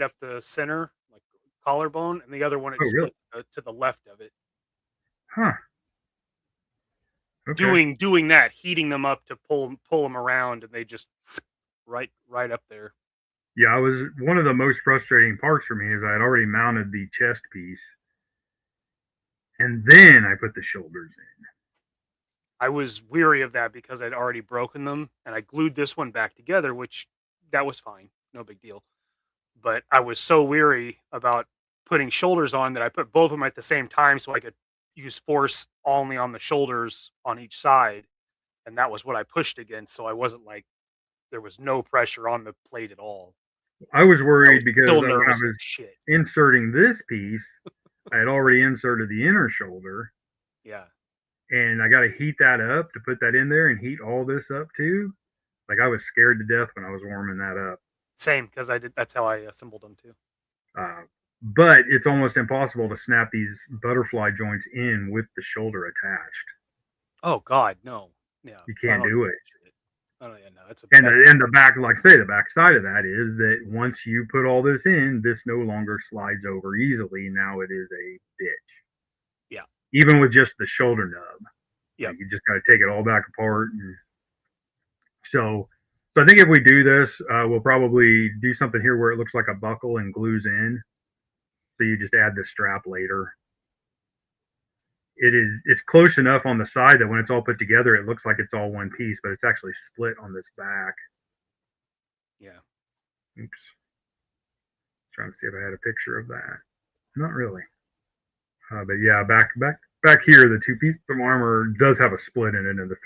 up the center, like collarbone, and the other one it Oh, really? split to the left of it. Huh. Okay. Doing that, heating them up to pull them around, and they just right up there. Yeah, I was one of the most frustrating parts for me is I had already mounted the chest piece, and then I put the shoulders in. I was weary of that because I'd already broken them, and I glued this one back together, which that was fine, no big deal. But I was so weary about putting shoulders on that I put both of them at the same time so I could use force only on the shoulders on each side, and that was what I pushed against. So I wasn't like there was no pressure on the plate at all. I was worried because Still when I nervous was as shit. inserting this piece, I had already inserted the inner shoulder, Yeah. and I got to heat that up to put that in there and heat all this up too. Like I was scared to death when I was warming that up. Same, because I did. That's how I assembled them too. But it's almost impossible to snap these butterfly joints in with the shoulder attached. Oh God, no. Yeah, You can't do it. Oh yeah, no. It's a And the back, like I say, the back side of that is that once you put all this in, this no longer slides over easily. Now it is a bitch. Yeah. Even with just the shoulder nub. Yeah. Like you just got to take it all back apart. And so I think if we do this, we'll probably do something here where it looks like a buckle and glues in. So you just add the strap later. It's close enough on the side that when it's all put together, it looks like it's all one piece, but it's actually split on this back. Yeah. Oops. Trying to see if I had a picture of that. Not really. But yeah, back here, the two pieces of armor does have a split in it in the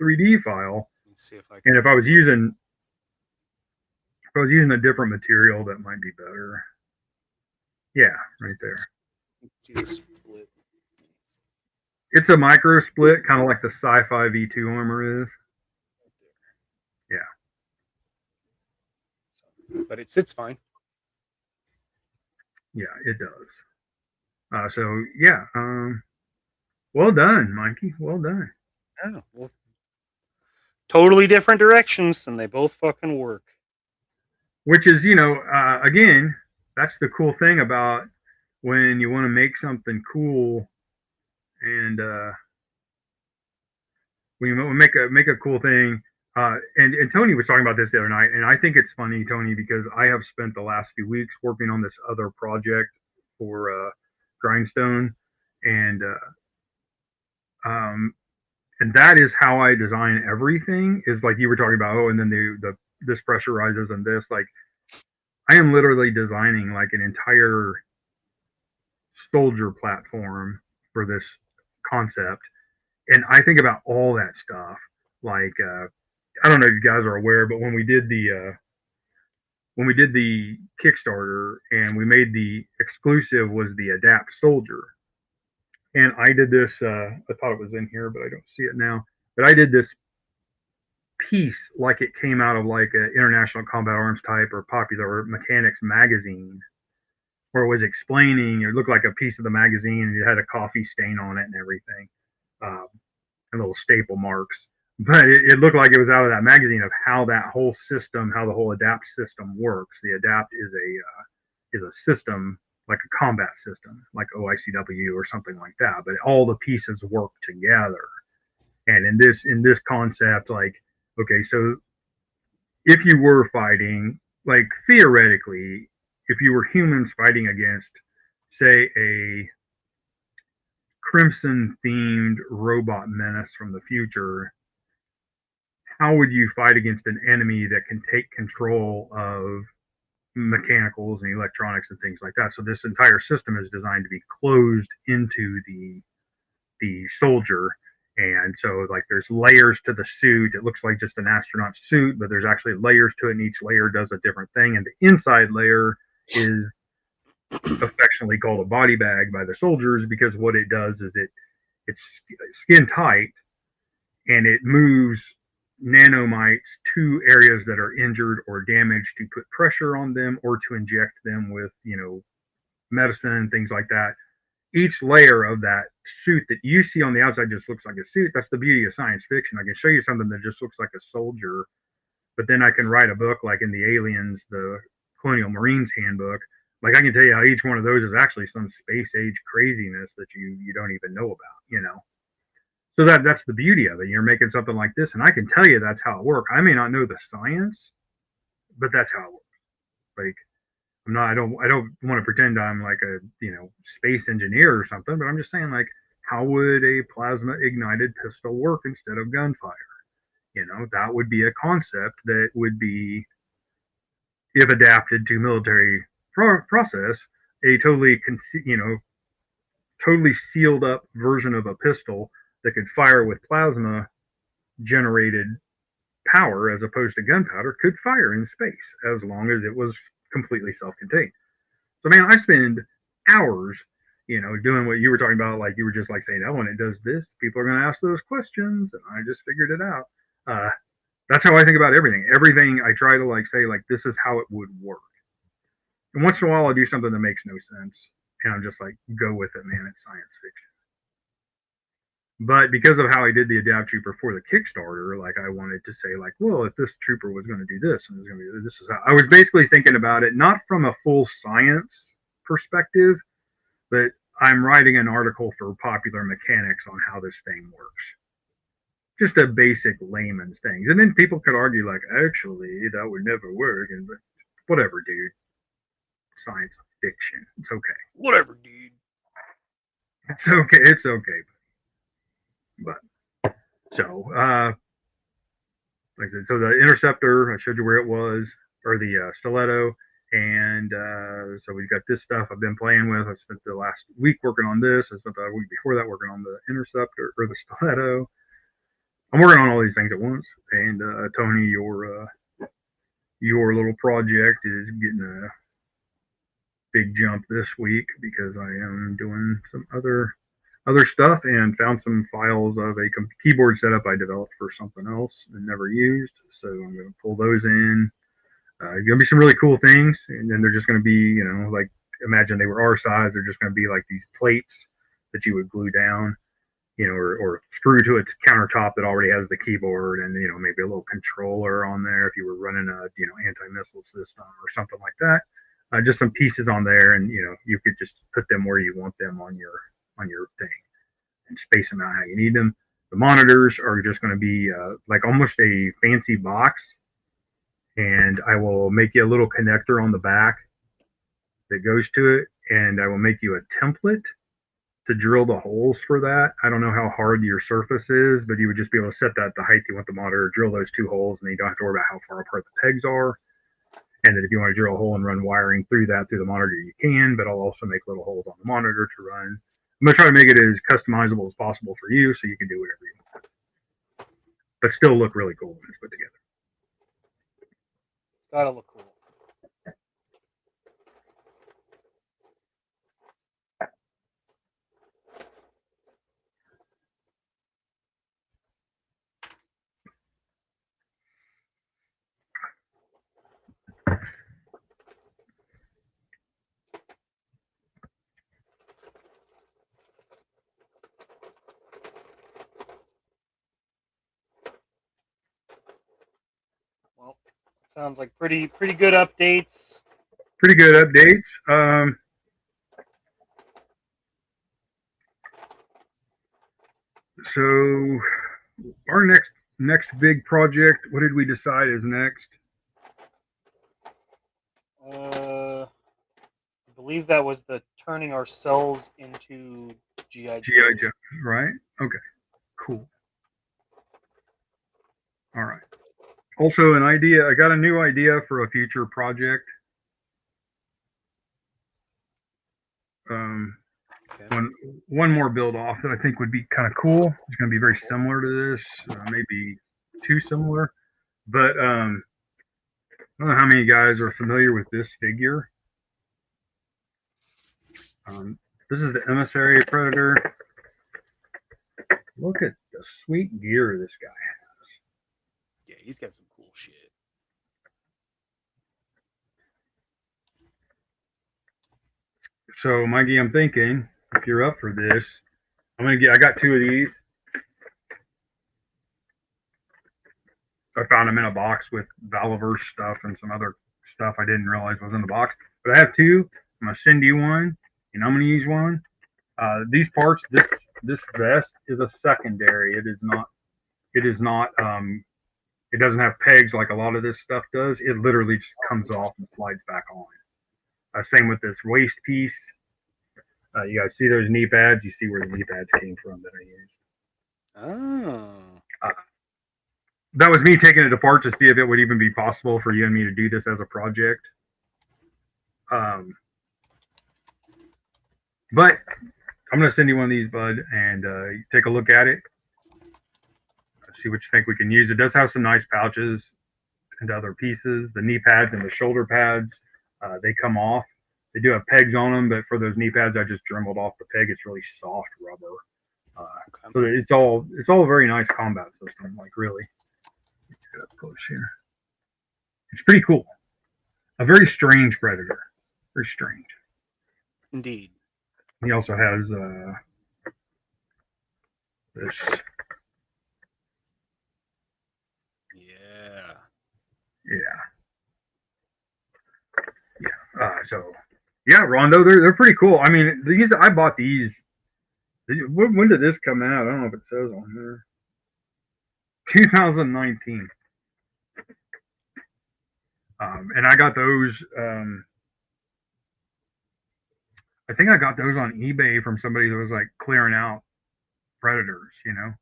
3D file. Let's see if I can. And if I was using a different material, that might be better. Yeah, right there. Let's see the split. It's a micro split, kind of like the Sci-Fi V2 armor is. Yeah. But it sits fine. Yeah, it does. So yeah, well done, Mikey. Well done. Yeah, well, totally different directions, and they both fucking work. Which is, again, that's the cool thing about when you want to make something cool, and when you make a cool thing. And Tony was talking about this the other night, and I think it's funny, Tony, because I have spent the last few weeks working on this other project for Grindstone, and that is how I design everything. Is like you were talking about, and then this pressurizes and this. Like I am literally designing like an entire soldier platform for this concept, and I think about all that stuff. Like I don't know if you guys are aware, but when we did the Kickstarter and we made the exclusive was the Adapt Soldier, and I did this. I thought it was in here, but I don't see it now. But I did this piece like it came out of like an International Combat Arms type or Popular Mechanics magazine, where it was explaining. It looked like a piece of the magazine, and it had a coffee stain on it and everything, and little staple marks. But it looked like it was out of that magazine of how that whole system, how the whole Adapt system works. The Adapt is a system like a combat system, like OICW or something like that. But all the pieces work together. And in this concept, like, okay, so if you were fighting, like theoretically, if you were humans fighting against, say, a Crimson themed robot menace from the future, how would you fight against an enemy that can take control of mechanicals and electronics and things like that? So this entire system is designed to be closed into the soldier. And so like there's layers to the suit. It looks like just an astronaut suit, but there's actually layers to it, and each layer does a different thing. And the inside layer is affectionately called a body bag by the soldiers, because what it does is it's skin tight, and it moves nanomites to areas that are injured or damaged to put pressure on them or to inject them with, medicine and things like that. each layer of that suit that you see on the outside just looks like a suit. That's the beauty of science fiction. I can show you something that just looks like a soldier, but then I can write a book like in the Aliens, the Colonial Marines Handbook. Like I can tell you how each one of those is actually some space age craziness that you don't even know about. So that's the beauty of it. You're making something like this, and I can tell you that's how it works. I may not know the science, but that's how it works. Like I don't want to pretend I'm like a space engineer or something, but I'm just saying, like, how would a plasma ignited pistol work instead of gunfire? That would be a concept that would be, if adapted to military process, a totally sealed up version of a pistol that could fire with plasma generated power as opposed to gunpowder could fire in space as long as it was completely self-contained. So man, I spend hours, doing what you were talking about. Like you were just like saying, oh, when it does this, people are going to ask those questions, and I just figured it out. That's how I think about everything. Everything I try to like say like this is how it would work. And once in a while, I'll do something that makes no sense, and I'm just like, go with it, man. It's science fiction. But because of how I did the Adapt Trooper for the Kickstarter, like I wanted to say, like, well, if this trooper was going to do this, and it was going to be this is how I was basically thinking about it, not from a full science perspective, but I'm writing an article for Popular Mechanics on how this thing works. Just a basic layman's things. And then people could argue, like, actually, that would never work. And whatever, dude. Science fiction. It's okay. Whatever, dude. It's okay. It's okay. But, so, like I said, so the Interceptor, I showed you where it was, or the Stiletto. And so we've got this stuff I've been playing with. I spent the last week working on this. I spent the week before that working on the Interceptor or the Stiletto. I'm working on all these things at once. And Tony, your little project is getting a big jump this week because I am doing some other stuff and found some files of a keyboard setup I developed for something else and never used. So I'm going to pull those in. Going to be some really cool things, and then they're just going to be, like imagine they were our size. They're just going to be like these plates that you would glue down, or screw to a countertop that already has the keyboard, and maybe a little controller on there if you were running a anti-missile system or something like that. Just some pieces on there, and you could just put them where you want them on your thing, and space them out how you need them. The monitors are just going to be like almost a fancy box. And I will make you a little connector on the back that goes to it, and I will make you a template to drill the holes for that. I don't know how hard your surface is, but you would just be able to set that the height you want the monitor, drill those 2 holes, and then you don't have to worry about how far apart the pegs are. And then if you want to drill a hole and run wiring through the monitor, you can, but I'll also make little holes on the monitor to run. I'm going to try to make it as customizable as possible for you so you can do whatever you want, but still look really cool when it's put together. Gotta look cool. Well, sounds like pretty good updates. Pretty good updates. So our next big project, what did we decide is next? I believe that was the turning our cells into GI Joe, right? Okay, cool. All right. Also, I got a new idea for a future project. Okay. One more build off that I think would be kind of cool. It's going to be very similar to this, maybe too similar, but I don't know how many guys are familiar with this figure. This is the Emissary Predator. Look at the sweet gear this guy has. Yeah, he's got some cool shit. So, Mikey, I'm thinking if you're up for this, I got 2 of these. I found them in a box with Valiverse stuff and some other stuff I didn't realize was in the box. But I have 2. I'm gonna send you one, and I'm gonna use one. These parts, this vest is a secondary. It is not. It is not. It doesn't have pegs like a lot of this stuff does. It literally just comes off and slides back on. Same with this waist piece. You guys see those knee pads? You see where the knee pads came from that I used. Oh. That was me taking it apart to see if it would even be possible for you and me to do this as a project. But I'm going to send you one of these, bud, and take a look at it. See what you think we can use. It does have some nice pouches and other pieces. The knee pads and the shoulder pads, they come off. They do have pegs on them, but for those knee pads, I just dremelled off the peg. It's really soft rubber. So it's all a very nice combat system, like really. Get up close here. It's pretty cool. A very strange predator. Very strange. Indeed. He also has this. Yeah. Rondo, they're pretty cool. I mean, I bought these. When did this come out? I don't know if it says on there. 2019. And I got those. I think I got those on eBay from somebody that was like clearing out predators, you know.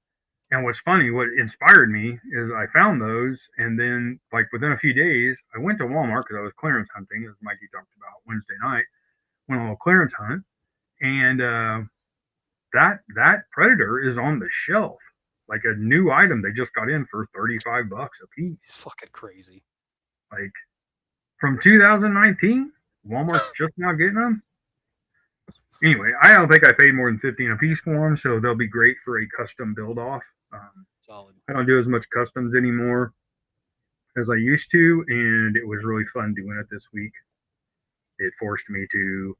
And what's funny, what inspired me is I found those, and then like within a few days, I went to Walmart because I was clearance hunting, as Mikey talked about Wednesday night. Went on a clearance hunt, and that predator is on the shelf, like a new item they just got in for $35 a piece. It's fucking crazy. Like from 2019, Walmart's just now getting them. Anyway, I don't think I paid more than $15 a piece for them, so they'll be great for a custom build off. Solid. I don't do as much customs anymore as I used to, and it was really fun doing it this week. It forced me to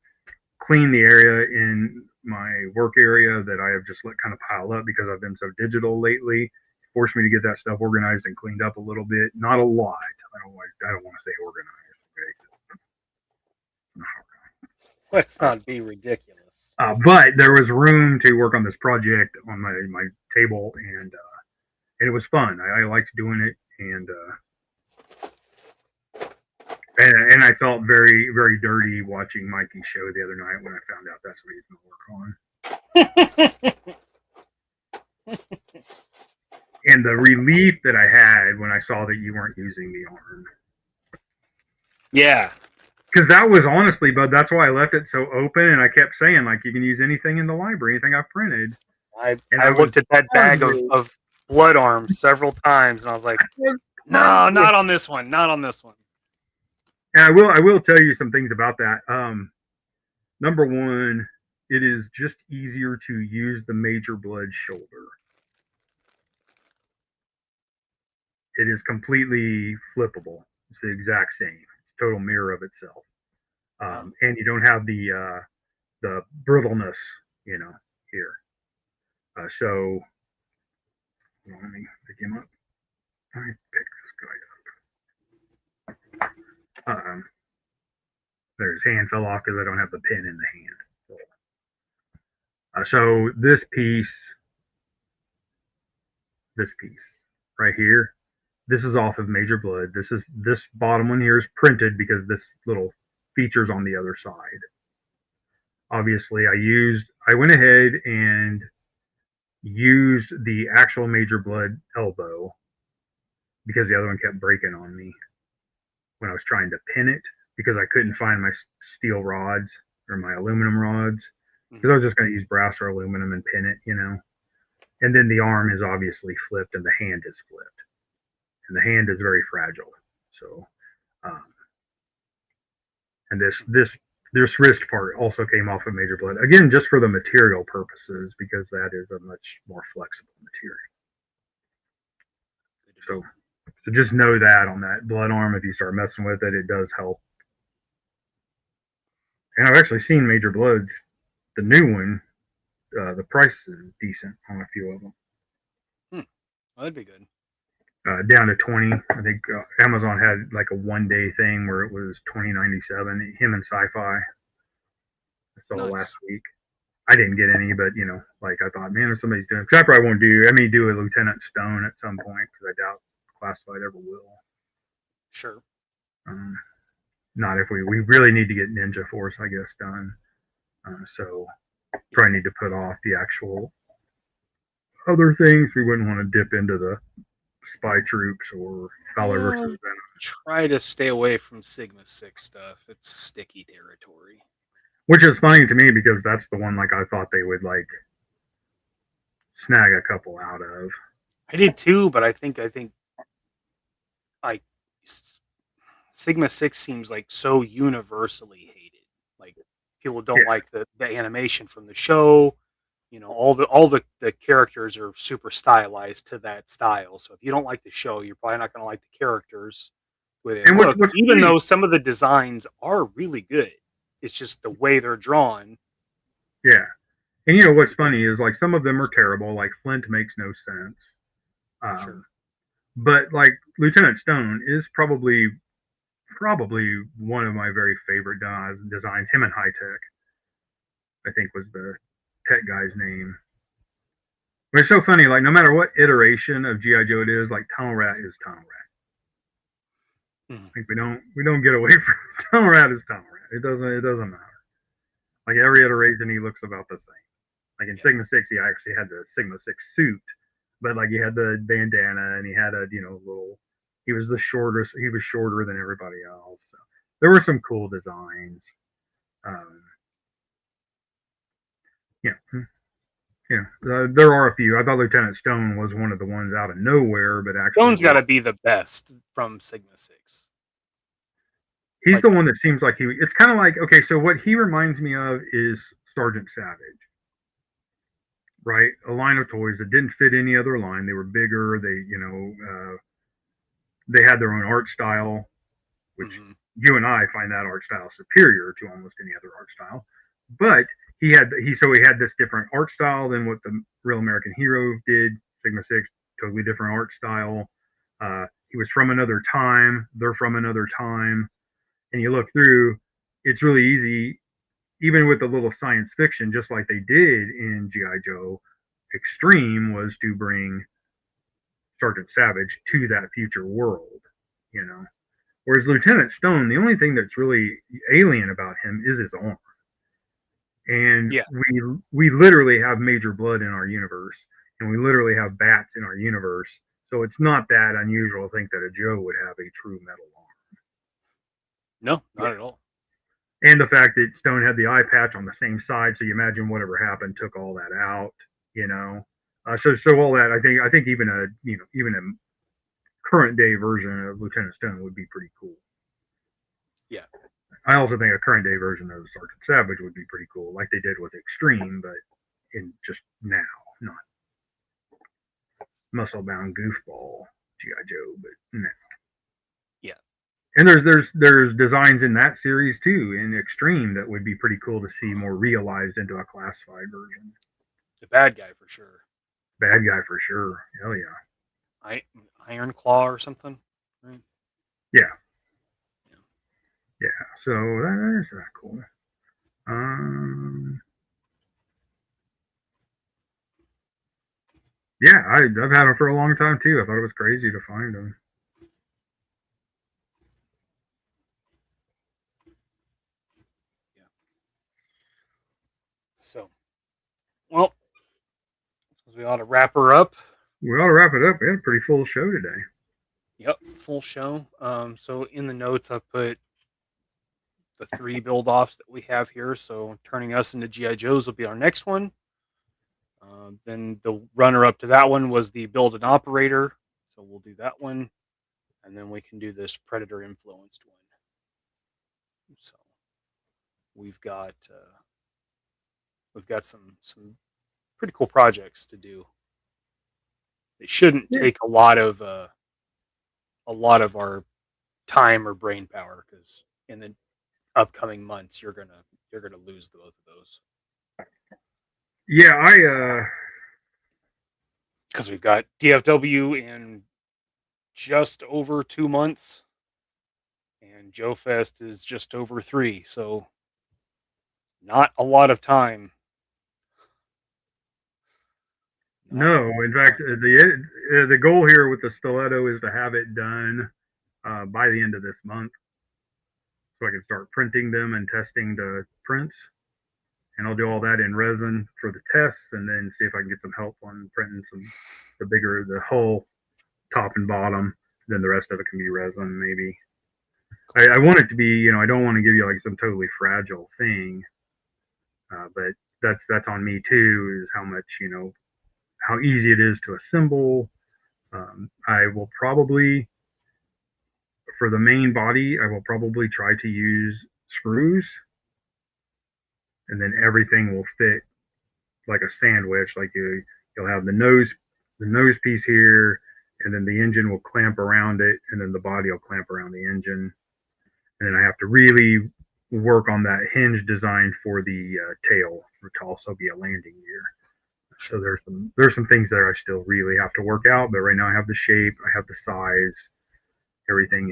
clean the area in my work area that I have just let kind of pile up because I've been so digital lately. It forced me to get that stuff organized and cleaned up a little bit. Not a lot. I don't want to say organized. Okay? Let's not be ridiculous. But there was room to work on this project on my table, and it was fun. I liked doing it, and I felt very, very dirty watching Mikey's show the other night when I found out that's what he's going to work on. And the relief that I had when I saw that you weren't using the arm. Yeah. Because that was honestly, bud, that's why I left it so open, and I kept saying, like, you can use anything in the library, anything I've printed. I looked at that bag of blood arms several times, and I was like, no, not on this one. Not on this one. And I will tell you some things about that. Number one, it is just easier to use the major blood shoulder. It is completely flippable. It's the exact same. It's a total mirror of itself. And you don't have the brittleness, you know, here. So let me pick him up. Let me pick this guy up. His hand fell off because I don't have the pin in the hand. So this piece right here, this is off of Major Blood. This bottom one here is printed because this little feature's on the other side. Obviously, I went ahead and used the actual Major Blood elbow because the other one kept breaking on me when I was trying to pin it, because I couldn't find my steel rods or my aluminum rods, because I was just going to use brass or aluminum and pin it, you know. And then the arm is obviously flipped and the hand is flipped, and the hand is very fragile. So, and this wrist part also came off of Major Blood, again, just for the material purposes, because that is a much more flexible material. So just know that on that blood arm, if you start messing with it, it does help. And I've actually seen Major Bloods the new one, the price is decent on a few of them. Well, that'd be good. Down to 20. I think Amazon had like a 1-day thing where it was $20.97. Him and Sci-Fi. I saw last week. I didn't get any, but like I thought, man, if somebody's doing, because I probably won't do. I may do a Lieutenant Stone at some point because I doubt Classified ever will. Sure. Not if we really need to get Ninja Force, I guess, done. So probably need to put off the actual other things. We wouldn't want to dip into the Spy Troops or Fowler versus Venom. Try to stay away from Sigma 6 stuff. It's sticky territory. Which is funny to me because that's the one like I thought they would like snag a couple out of. I did too, but I think like Sigma 6 seems like so universally hated. Like people don't like the animation from the show. All the characters are super stylized to that style. So if you don't like the show, you're probably not going to like the characters with it. And even though some of the designs are really good, it's just the way they're drawn. Yeah. And what's funny is like some of them are terrible. Like Flint makes no sense. Sure. But like Lieutenant Stone is probably one of my very favorite designs. Him and High Tech, I think, was the tech guy's name. But it's so funny. Like no matter what iteration of GI Joe it is, like Tunnel Rat is Tunnel Rat. I think we don't get away from Tunnel Rat is Tunnel Rat. It doesn't matter. Like every iteration, he looks about the same. Like in Sigma 6, he actually had the Sigma 6 suit, but like he had the bandana and he had a little. He was shorter than everybody else. So there were some cool designs. There are a few. I thought Lieutenant Stone was one of the ones out of nowhere, but actually Stone's got to be the best from Sigma 6. He's the one that seems like it's kind of like, okay, so what he reminds me of is Sergeant Savage, right? A line of toys that didn't fit any other line. They were bigger. They had their own art style, which you and I find that art style superior to almost any other art style. But he had this different art style than what the Real American Hero did. Sigma 6, totally different art style. He was from another time. They're from another time. And you look through, it's really easy, even with the little science fiction, just like they did in G.I. Joe Extreme, was to bring Sergeant Savage to that future world, Whereas Lieutenant Stone, the only thing that's really alien about him is his arm. And we literally have Major Blood in our universe, and we literally have bats in our universe. So it's not that unusual to think that a Joe would have a true metal arm. No, not at all. And the fact that Stone had the eye patch on the same side, so you imagine whatever happened took all that out, So all that, I think even a current day version of Lieutenant Stone would be pretty cool. Yeah. I also think a current day version of Sergeant Savage would be pretty cool, like they did with Extreme, but in just now, not muscle bound goofball G.I. Joe, but now. Yeah. And there's designs in that series too, in Extreme, that would be pretty cool to see more realized into a classified version. The bad guy for sure. Bad guy for sure. Hell yeah. Iron Claw or something, right? Yeah. Yeah. So that is cool. Yeah, I've had them for a long time too. I thought it was crazy to find them. Yeah. So, well, we ought to wrap her up. We ought to wrap it up. We had a pretty full show today. Yep, full show. So in the notes, I put the 3 build-offs that we have here. So turning us into G.I. Joes will be our next one. Then the runner-up to that one was the Build an Operator. So we'll do that one. And then we can do this Predator-influenced one. So we've got some pretty cool projects to do. They shouldn't take a lot of our time or brain power, because in the upcoming months you're gonna lose both of those. Yeah, Because we've got DFW in just over 2 months, and Joe Fest is just over 3. So not a lot of time. no. In fact, the goal here with the stiletto is to have it done by the end of this month, so I can start printing them and testing the prints. And I'll do all that in resin for the tests, and then see if I can get some help on printing the whole top and bottom. Then the rest of it can be resin, maybe. I want it to be, I don't want to give you like some totally fragile thing, but that's on me too. Is how much, how easy it is to assemble. I will probably, for the main body, I will probably try to use screws, and then everything will fit like a sandwich. Like you'll have the nose piece here, and then the engine will clamp around it, and then the body will clamp around the engine. And then I have to really work on that hinge design for the tail, to also be a landing gear. So there's some things there I still really have to work out, but right now I have the shape, I have the size, everything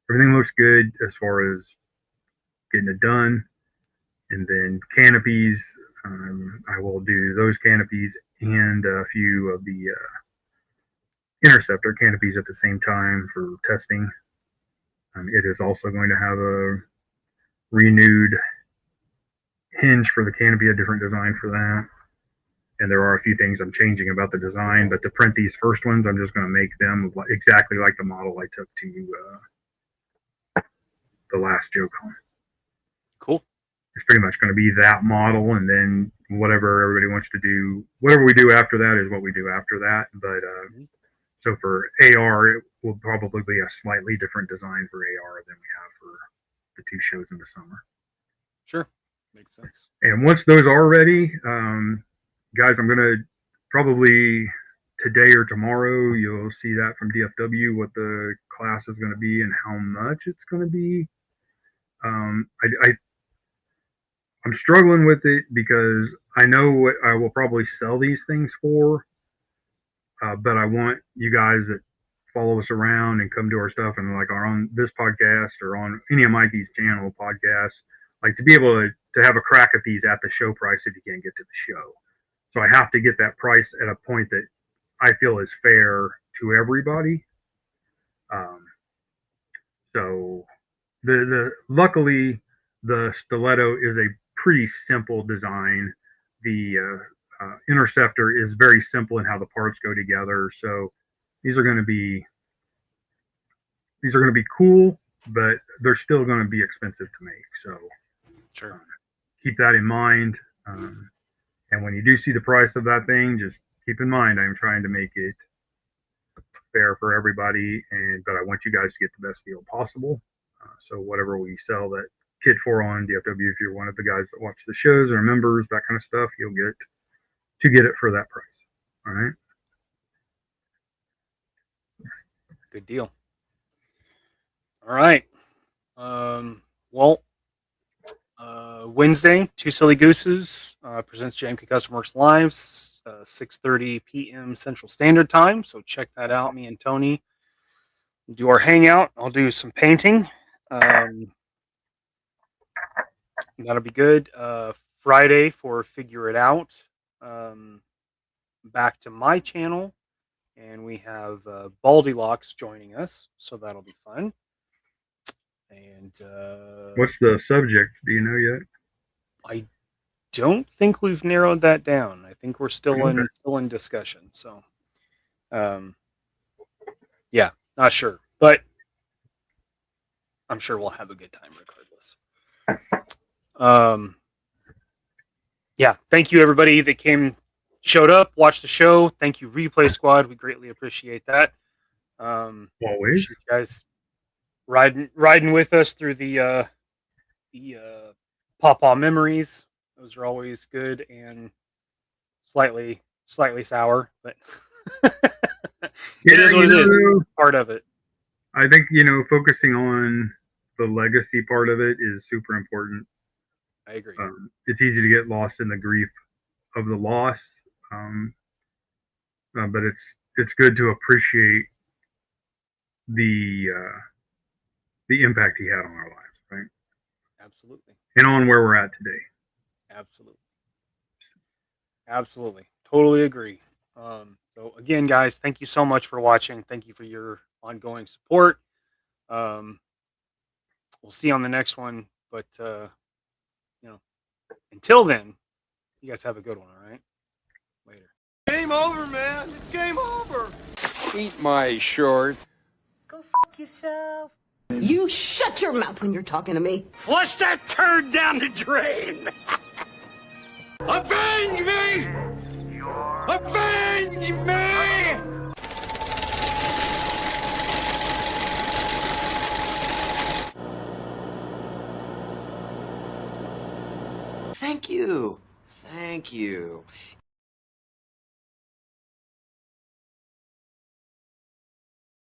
looks good as far as getting it done. And then canopies, I will do those canopies and a few of the interceptor canopies at the same time for testing. It is also going to have a renewed hinge for the canopy, a different design for that. And there are a few things I'm changing about the design, but to print these first ones, I'm just going to make them exactly like the model I took to the last JoeCon. Cool. It's pretty much going to be that model, and then whatever everybody wants to do, whatever we do after that is what we do after that. But so for AR, it will probably be a slightly different design for AR than we have for the 2 shows in the summer. Sure. Makes sense. And once those are ready, guys, I'm going to probably today or tomorrow, you'll see that from DFW, what the class is going to be and how much it's going to be. I'm struggling with it because I know what I will probably sell these things for, but I want you guys that follow us around and come to our stuff and like are on this podcast or on any of Mikey's channel podcasts, like to be able to have a crack at these at the show price if you can't get to the show. So I have to get that price at a point that I feel is fair to everybody. So luckily the stiletto is a pretty simple design. The interceptor is very simple in how the parts go together. So these are going to be cool, but they're still going to be expensive to make. So sure, keep that in mind. And when you do see the price of that thing, just keep in mind I'm trying to make it fair for everybody, but I want you guys to get the best deal possible. So whatever we sell that kit for on DFW, if you're one of the guys that watch the shows or members, that kind of stuff, you'll get it for that price. All right. Good deal. All right. Wednesday, Two Silly Gooses presents JMK Custom Works Live, 6:30 p.m. Central Standard Time. So check that out. Me and Tony do our hangout. I'll do some painting. That'll be good. Friday for Figure It Out. Back to my channel, and we have Baldylocks joining us, so that'll be fun. And what's the subject? Do you know yet? I don't think we've narrowed that down. I think we're still in discussion. So, yeah, not sure, but I'm sure we'll have a good time regardless. Yeah, thank you everybody that showed up, watched the show. Thank you, Replay Squad. We greatly appreciate that. Always, you guys riding with us through the Pawpaw memories. Those are always good and slightly sour, but it is what it is. It's part of it. I think focusing on the legacy part of it is super important. I agree. It's easy to get lost in the grief of the loss, but it's good to appreciate the impact he had on our lives, right? Absolutely. And on where we're at today. Absolutely. Absolutely. Totally agree. So again, guys, thank you so much for watching. Thank you for your ongoing support. We'll see you on the next one. But until then, you guys have a good one, all right? Later. Game over, man. It's game over. Eat my short. Go fuck yourself. You shut your mouth when you're talking to me. Flush that turd down the drain. Avenge me! Avenge me! Thank you. Thank you.